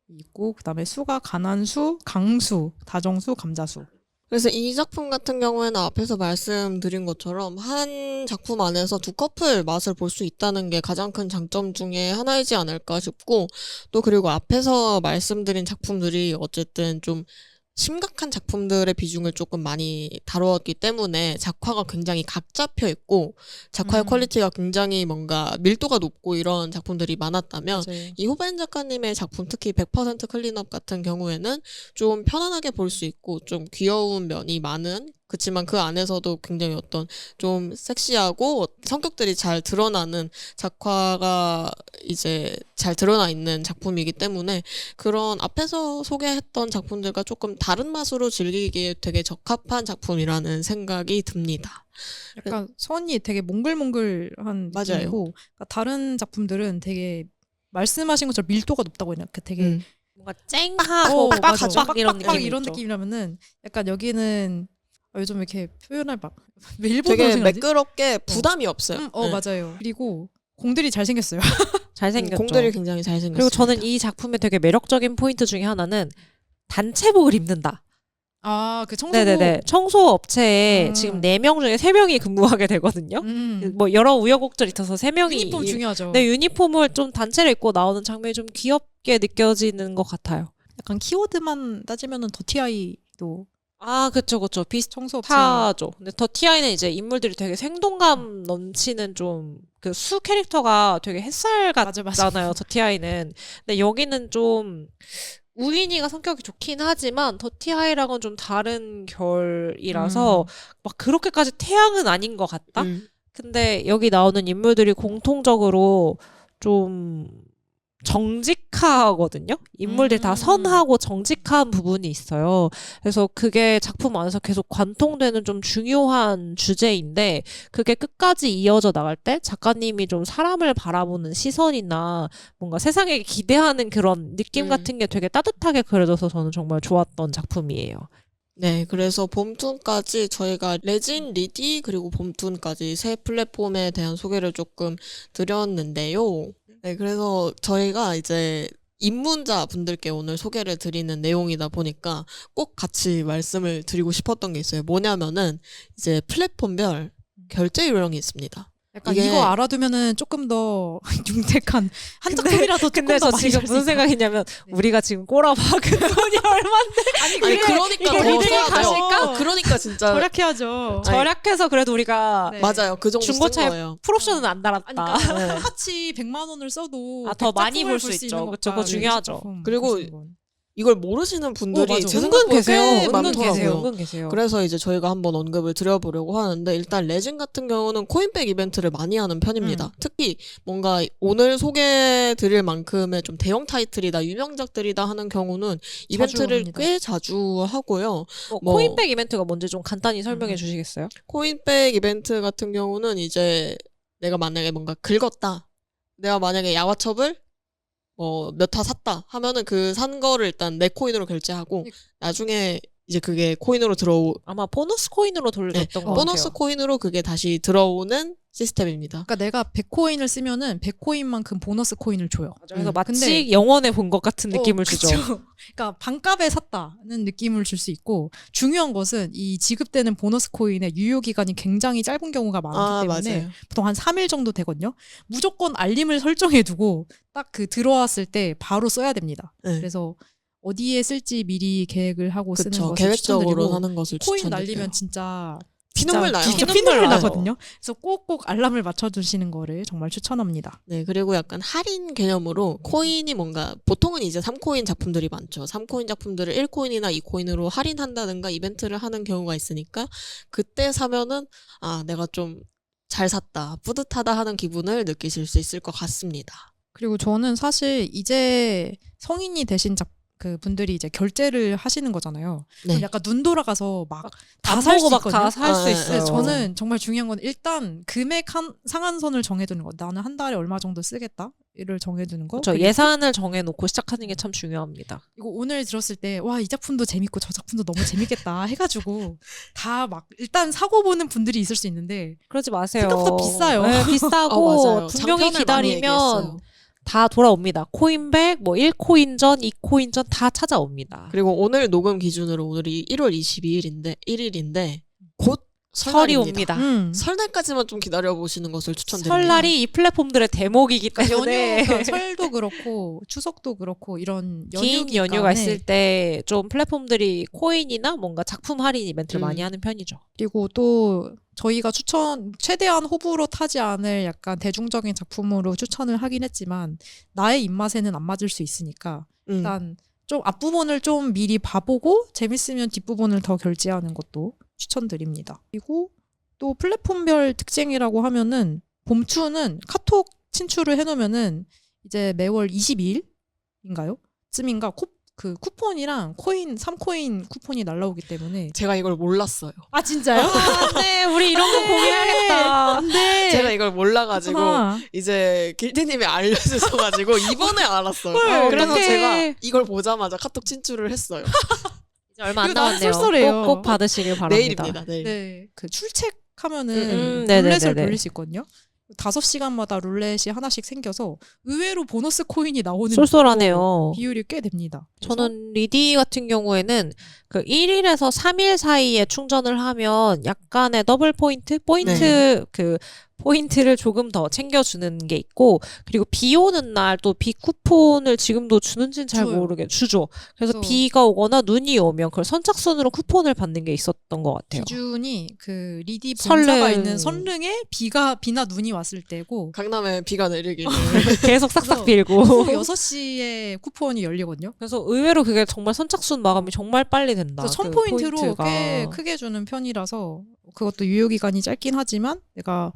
있고 그다음에 수가 가난수, 강수, 다정수, 감자수. 그래서 이 작품 같은 경우에는 앞에서 말씀드린 것처럼 한 작품 안에서 두 커플 맛을 볼 수 있다는 게 가장 큰 장점 중에 하나이지 않을까 싶고 또 그리고 앞에서 말씀드린 작품들이 어쨌든 좀 심각한 작품들의 비중을 조금 많이 다루었기 때문에 작화가 굉장히 각 잡혀 있고 작화의 퀄리티가 굉장히 뭔가 밀도가 높고 이런 작품들이 많았다면 이 호벤 작가님의 작품 특히 100% 클린업 같은 경우에는 좀 편안하게 볼 수 있고 좀 귀여운 면이 많은 그렇지만 그 안에서도 굉장히 어떤 좀 섹시하고 성격들이 잘 드러나는 작화가 이제 잘 드러나 있는 작품이기 때문에 그런 앞에서 소개했던 작품들과 조금 다른 맛으로 즐기기에 되게 적합한 작품이라는 생각이 듭니다. 약간 선이 되게 몽글몽글한 맞아요. 느낌이고 그러니까 다른 작품들은 되게 말씀하신 것처럼 밀도가 높다고 해야 되나? 되게 뭔가 쨍하고 맞아. 빡빡 이런 빡빡 느낌이 이런 있죠. 느낌이라면은 약간 여기는 요즘 이렇게 표현을 막 일본어로 되게 생각하지? 매끄럽게 부담이 없어요. 네. 맞아요. 그리고 공들이 잘생겼어요. 잘생겼죠. 공들이 굉장히 잘생겼어요. 그리고 저는 이 작품의 되게 매력적인 포인트 중에 하나는 단체복을 입는다. 그 청소부. 네네네. 청소업체에 음. 지금 4명 중에 3명이 근무하게 되거든요. 뭐 여러 우여곡절이 있어서 3명이 유니폼 중요하죠. 네, 유니폼을 좀 단체로 입고 나오는 장면이 좀 귀엽게 느껴지는 것 같아요. 약간 키워드만 따지면은 더티아이도 아, 그쵸. 청소업체. 비슷하죠. 근데 더티아이는 이제 인물들이 되게 생동감 넘치는 좀 그 수 캐릭터가 되게 햇살 맞아. 같잖아요. 더티아이는. 근데 여기는 좀 우인이가 성격이 좋긴 하지만 더티아이랑은 좀 다른 결이라서 막 그렇게까지 태양은 아닌 것 같다? 근데 여기 나오는 인물들이 공통적으로 좀 정직하거든요. 인물들 다 선하고 정직한 부분이 있어요. 그래서 그게 작품 안에서 계속 관통되는 좀 중요한 주제인데 그게 끝까지 이어져 나갈 때 작가님이 좀 사람을 바라보는 시선이나 뭔가 세상에 기대하는 그런 느낌 같은 게 되게 따뜻하게 그려져서 저는 정말 좋았던 작품이에요. 네, 그래서 봄툰까지 저희가 레진, 리디, 그리고 봄툰까지 세 플랫폼에 대한 소개를 조금 드렸는데요. 네, 그래서 저희가 이제 입문자 분들께 오늘 소개를 드리는 내용이다 보니까 꼭 같이 말씀을 드리고 싶었던 게 있어요. 뭐냐면은 이제 플랫폼별 결제 요령이 있습니다. 약간 이게- 이거 알아두면은 조금 더 융택한 한 작품이라도 조금 근데 더 저 많이 지금 살수 무슨 있다. 생각이냐면 네. 우리가 지금 꼬라박은 돈이 얼만데 아니 아니 그러니까 이게 더 리딩을 써야 돼요. 가실까? 그러니까 진짜 절약해야죠. 아니, 절약해서 그래도 우리가 네. 맞아요. 그 정도 쓴 중고차에 거예요. 풀옵션은 안 달았다. 아니, 그러니까 네. 똑같이 100만 원을 써도 아, 더 100 많이 작품을 볼 수 볼 있죠. 있는 그쵸, 것과 그거 중요하죠. 작품 그리고 보시는 건. 이걸 모르시는 분들이 맞아. 제 은근 생각보다 계세요. 꽤 은근 많더라고요. 계세요. 은근 계세요. 그래서 이제 저희가 한번 언급을 드려보려고 하는데 일단 레진 같은 경우는 코인백 이벤트를 많이 하는 편입니다. 특히 뭔가 오늘 소개드릴 만큼의 좀 대형 타이틀이다, 유명작들이다 하는 경우는 이벤트를 합니다. 꽤 자주 하고요. 뭐- 코인백 이벤트가 뭔지 좀 간단히 설명해 주시겠어요? 코인백 이벤트 같은 경우는 이제 내가 만약에 뭔가 긁었다. 내가 만약에 야화첩을 몇 타 샀다 하면은 그 산 거를 일단 내 코인으로 결제하고 나중에 이제 그게 코인으로 아마 보너스 코인으로 돌렸던 것 보너스 같아요. 코인으로 그게 다시 들어오는 시스템입니다. 그러니까 내가 100코인을 쓰면은 100코인만큼 보너스 코인을 줘요. 그래서 마치 근데- 영원에 본 것 같은 느낌을 주죠. 그쵸. 그러니까 반값에 샀다는 느낌을 줄 수 있고 중요한 것은 이 지급되는 보너스 코인의 유효 기간이 굉장히 짧은 경우가 많기 때문에 맞아요. 보통 한 3일 정도 되거든요. 무조건 알림을 설정해두고 딱 그 들어왔을 때 바로 써야 됩니다. 네. 그래서 어디에 쓸지 미리 계획을 하고 쓰는 그쵸. 것을 계획적으로 추천드리고 하는 것을 코인 추천드려요. 날리면 진짜 피눈물 나요. 진짜 피눈물 피눈물 나죠. 나거든요. 그래서 꼭꼭 알람을 맞춰두시는 거를 정말 추천합니다. 네, 그리고 약간 할인 개념으로 코인이 뭔가 보통은 이제 3코인 작품들이 많죠. 3코인 작품들을 1코인이나 2코인으로 할인한다든가 이벤트를 하는 경우가 있으니까 그때 사면은 내가 좀 잘 샀다, 뿌듯하다 하는 기분을 느끼실 수 있을 것 같습니다. 그리고 저는 사실 이제 성인이 되신 그 분들이 이제 결제를 하시는 거잖아요. 네. 그럼 약간 눈 돌아가서 막 다 안 살 보고 수 막 있거든요. 다 살 수 아, 있어요. 그래서 저는 정말 중요한 건 일단 금액 상한선을 정해두는 거. 나는 한 달에 얼마 정도 쓰겠다. 이를 정해두는 거. 그렇죠. 그리고 예산을 정해놓고 시작하는 게 참 중요합니다. 이거 오늘 들었을 때 와 이 작품도 재밌고 저 작품도 너무 재밌겠다 해가지고 다 막 일단 사고 보는 분들이 있을 수 있는데 그러지 마세요. 생각보다 비싸요. 네, 비싸고 맞아요. 분명히 장편을 많이 기다리면 얘기했어요. 다 돌아옵니다. 코인백, 1코인 전, 2코인 전 다 찾아옵니다. 그리고 오늘 녹음 기준으로 오늘이 1월 1일인데 곧 설이 설날입니다. 옵니다. 설날까지만 좀 기다려보시는 것을 추천드립니다. 설날이 이 플랫폼들의 대목이기 그러니까 때문에 연휴가 설도 그렇고 추석도 그렇고 이런 긴 연휴니까. 연휴가 네. 있을 때 좀 플랫폼들이 코인이나 뭔가 작품 할인 이벤트를 많이 하는 편이죠. 그리고 또 저희가 최대한 호불호 타지 않을 약간 대중적인 작품으로 추천을 하긴 했지만 나의 입맛에는 안 맞을 수 있으니까 일단 좀 앞부분을 좀 미리 봐보고 재밌으면 뒷부분을 더 결제하는 것도 추천드립니다. 그리고 또 플랫폼별 특징이라고 하면은 봄추는 카톡 친추를 해놓으면은 이제 매월 22일인가요? 쯤인가 그 쿠폰이랑 3코인 쿠폰이 날라오기 때문에 제가 이걸 몰랐어요. 아 진짜요? 네, 우리 이런 거 공유해야겠다. 안돼. 제가 이걸 몰라가지고 이제 길드님이 알려주셔가지고 이번에 알았어요. 헐, 그래서 어떡해. 제가 이걸 보자마자 카톡 친추를 했어요. 이제 얼마 안 이거 나 남았네요. 쏠쏠해요. 꼭 받으시길 바랍니다. 내일입니다. 내일. 네, 그 출첵하면은 네네네네. 룰렛을 돌릴 수 있거든요. 5시간마다 룰렛이 하나씩 생겨서 의외로 보너스 코인이 나오는 쏠쏠하네요. 비율이 꽤 됩니다. 그래서 저는 리디 같은 경우에는 그 1일에서 3일 사이에 충전을 하면 약간의 더블 포인트? 그 포인트를 조금 더 챙겨주는 게 있고, 그리고 비 오는 날 또 비 쿠폰을 지금도 주는지는 잘 줘요. 주죠. 그래서 그래서 비가 오거나 눈이 오면 그걸 선착순으로 쿠폰을 받는 게 있었던 것 같아요. 기준이 그 리디 본사가 설릉. 있는 선릉에 비나 눈이 왔을 때고 강남에 비가 내리길. 계속 싹싹 그래서 빌고. 오후 6시에 쿠폰이 열리거든요. 그래서 의외로 그게 정말 선착순 마감이 정말 빨리 된다. 그래서 그 1000포인트로 포인트가. 꽤 크게 주는 편이라서 그것도 유효기간이 짧긴 하지만 내가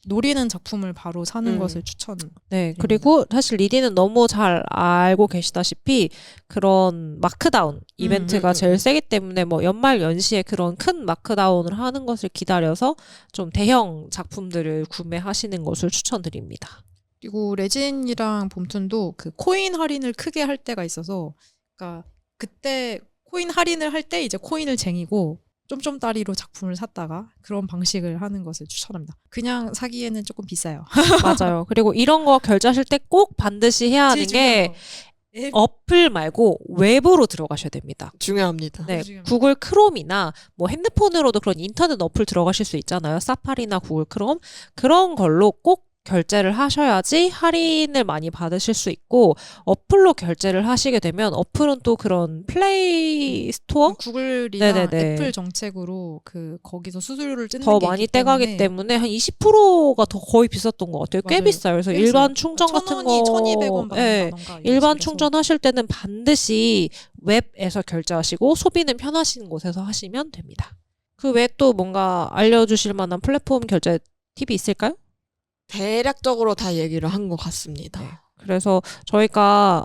노리는 작품을 바로 사는 것을 추천. 네, 그리고 사실 리디는 너무 잘 알고 계시다시피 그런 마크다운 이벤트가 제일 세기 때문에 뭐 연말 연시에 그런 큰 마크다운을 하는 것을 기다려서 좀 대형 작품들을 구매하시는 것을 추천드립니다. 그리고 레진이랑 봄툰도 그 코인 할인을 크게 할 때가 있어서 그러니까 그때 코인 할인을 할 때 이제 코인을 쟁이고 쫌쫌따리로 작품을 샀다가 그런 방식을 하는 것을 추천합니다. 그냥 사기에는 조금 비싸요. 맞아요. 그리고 이런 거 결제하실 때 꼭 반드시 해야 하는 게 어플 말고 웹으로 들어가셔야 됩니다. 중요합니다. 네, 중요합니다. 구글 크롬이나 뭐 핸드폰으로도 그런 인터넷 어플 들어가실 수 있잖아요. 사파리나 구글 크롬. 그런 걸로 꼭 결제를 하셔야지 할인을 많이 받으실 수 있고, 어플로 결제를 하시게 되면 어플은 또 그런 플레이 스토어 구글이나 네네네. 애플 정책으로 그 거기서 수수료를 뜯는 더 게 많이 있기 떼가기 때문에 한 20%가 더 거의 비쌌던 것 같아요. 꽤 맞아요. 비싸요. 그래서 꽤 일반 비싸요. 충전 같은 거 1,200원 예, 받는다던가 일반 충전하실 때는 반드시 웹에서 결제하시고 소비는 편하신 곳에서 하시면 됩니다. 그 외에 또 뭔가 알려주실 만한 플랫폼 결제 팁이 있을까요? 대략적으로 다 얘기를 한 것 같습니다. 네. 그래서 저희가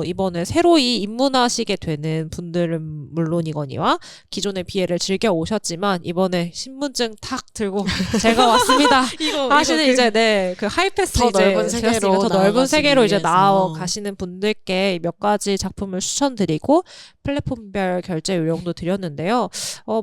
이번에 새로이 입문하시게 되는 분들은 물론이거니와 기존의 비엘을 즐겨 오셨지만 이번에 신분증 탁 들고 제가 왔습니다. 하시는 이제 그 하이패스 더 이제 넓은 세계로 더 넓은 나아가시기 세계로 이제 위해서. 나아가시는 분들께 몇 가지 작품을 추천드리고 플랫폼별 결제 요령도 드렸는데요.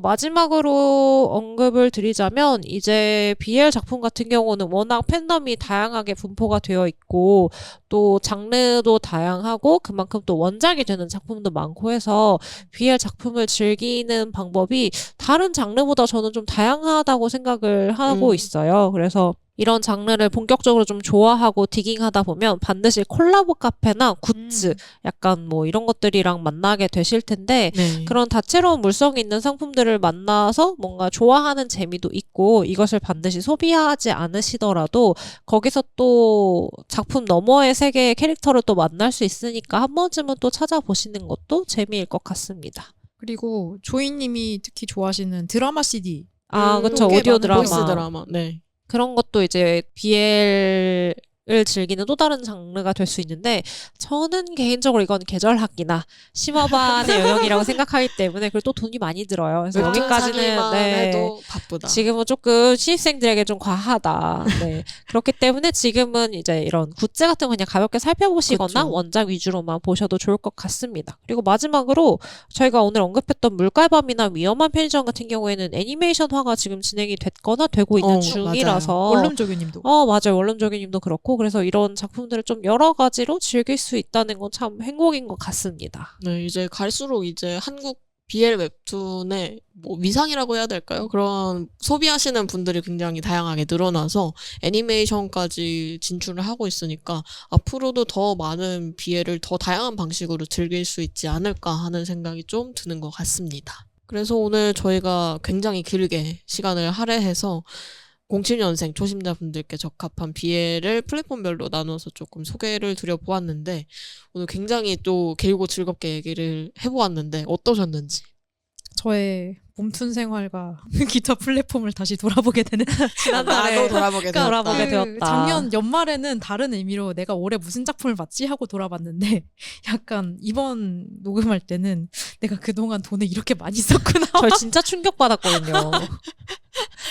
마지막으로 언급을 드리자면 이제 BL 작품 같은 경우는 워낙 팬덤이 다양하게 분포가 되어 있고 또 장르도 다양하고 그만큼 또 원작이 되는 작품도 많고 해서 BL 작품을 즐기는 방법이 다른 장르보다 저는 좀 다양하다고 생각을 하고 있어요. 그래서 이런 장르를 본격적으로 좀 좋아하고 디깅하다 보면 반드시 콜라보 카페나 굿즈 약간 뭐 이런 것들이랑 만나게 되실 텐데 네. 그런 다채로운 물성이 있는 상품들을 만나서 뭔가 좋아하는 재미도 있고 이것을 반드시 소비하지 않으시더라도 거기서 또 작품 너머의 세계의 캐릭터를 또 만날 수 있으니까 한 번쯤은 또 찾아보시는 것도 재미일 것 같습니다. 그리고 조이님이 특히 좋아하시는 드라마 CD. 아, 그쵸. 꽤 오디오 많은 드라마. 보이스 드라마. 네. 그런 것도 이제 BL을 즐기는 또 다른 장르가 될 수 있는데 저는 개인적으로 이건 계절학기나 심어반의 영역이라고 생각하기 때문에 그리고 또 돈이 많이 들어요. 그래서 여기까지는 해도 바쁘다. 지금은 조금 신입생들에게 좀 과하다. 네. 그렇기 때문에 지금은 이제 이런 굿즈 같은 거 그냥 가볍게 살펴보시거나 그쵸. 원작 위주로만 보셔도 좋을 것 같습니다. 그리고 마지막으로 저희가 오늘 언급했던 물갈밤이나 위험한 편의점 같은 경우에는 애니메이션화가 지금 진행이 됐거나 되고 있는 중이라서 원룸조교님도. 맞아요. 원룸조교님도 그렇고 그래서 이런 작품들을 좀 여러 가지로 즐길 수 있다는 건 참 행복인 것 같습니다. 네, 이제 갈수록 이제 한국 BL 웹툰의 뭐 위상이라고 해야 될까요? 그런 소비하시는 분들이 굉장히 다양하게 늘어나서 애니메이션까지 진출을 하고 있으니까 앞으로도 더 많은 BL을 더 다양한 방식으로 즐길 수 있지 않을까 하는 생각이 좀 드는 것 같습니다. 그래서 오늘 저희가 굉장히 길게 시간을 할애해서 07년생 초심자분들께 적합한 BL을 플랫폼별로 나눠서 조금 소개를 드려보았는데 오늘 굉장히 또 길고 즐겁게 얘기를 해보았는데 어떠셨는지? 저의 봄툰 생활과 기타 플랫폼을 다시 돌아보게 되는 나도 돌아보게 되었다. 돌아보게 되었다. 작년 연말에는 다른 의미로 내가 올해 무슨 작품을 봤지 하고 돌아봤는데 약간 이번 녹음할 때는 내가 그동안 돈을 이렇게 많이 썼구나. 저 진짜 충격받았거든요.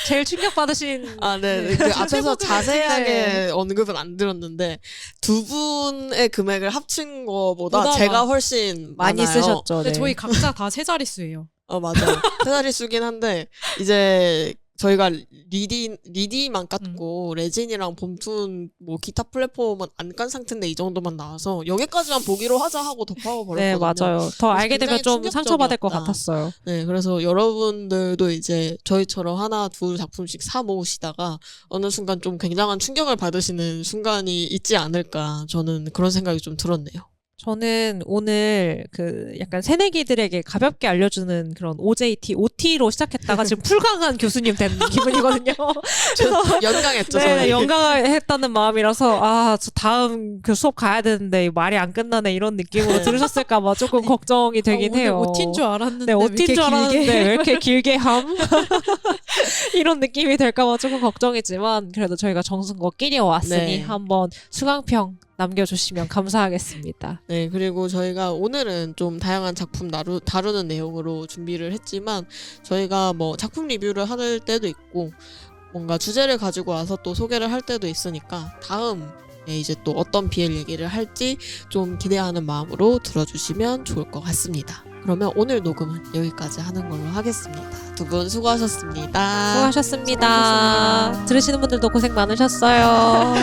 제일 충격받으신 아, 네. 그 앞에서 대부분, 자세하게 네. 언급은 안 들었는데 두 분의 금액을 합친 거보다 보다 제가 훨씬 많이 많아요. 쓰셨죠. 근데 네. 저희 각자 다 세 자릿수예요. 맞아요. 세 자릿수긴 한데 이제 저희가 리디만 깠고 레진이랑 봄툰 뭐 기타 플랫폼은 안 깐 상태인데 이 정도만 나와서 여기까지만 보기로 하자 하고 덮어버렸거든요. 네, 맞아요. 더 알게 되면 굉장히 좀 상처받을 것 충격적이었다. 같았어요. 네, 그래서 여러분들도 이제 저희처럼 하나, 둘 작품씩 사 모으시다가 어느 순간 좀 굉장한 충격을 받으시는 순간이 있지 않을까. 저는 그런 생각이 좀 들었네요. 저는 오늘 그 약간 새내기들에게 가볍게 알려주는 그런 OJT, OT로 시작했다가 지금 풀강한 교수님 된 기분이거든요. 그래서 연강했죠, 네, 저희. 연강했다는 마음이라서 저 다음 그 수업 가야 되는데 말이 안 끝나네 이런 느낌으로 네. 들으셨을까 봐 조금 걱정이 되긴 오늘 해요. OT인 줄 알았는데 네, 왜 OT인 이렇게 줄 알았는데 길게 왜 이렇게 길게 함? 이런 느낌이 될까봐 조금 걱정이지만 그래도 저희가 정승껏 끼려왔으니 네. 한번 수강평 남겨주시면 감사하겠습니다. 네, 그리고 저희가 오늘은 좀 다양한 작품 다루는 내용으로 준비를 했지만 저희가 뭐 작품 리뷰를 할 때도 있고 뭔가 주제를 가지고 와서 또 소개를 할 때도 있으니까 다음에 이제 또 어떤 BL 얘기를 할지 좀 기대하는 마음으로 들어주시면 좋을 것 같습니다. 그러면 오늘 녹음은 여기까지 하는 걸로 하겠습니다. 두 분 수고하셨습니다. 수고하셨습니다. 들으시는 분들도 고생 많으셨어요.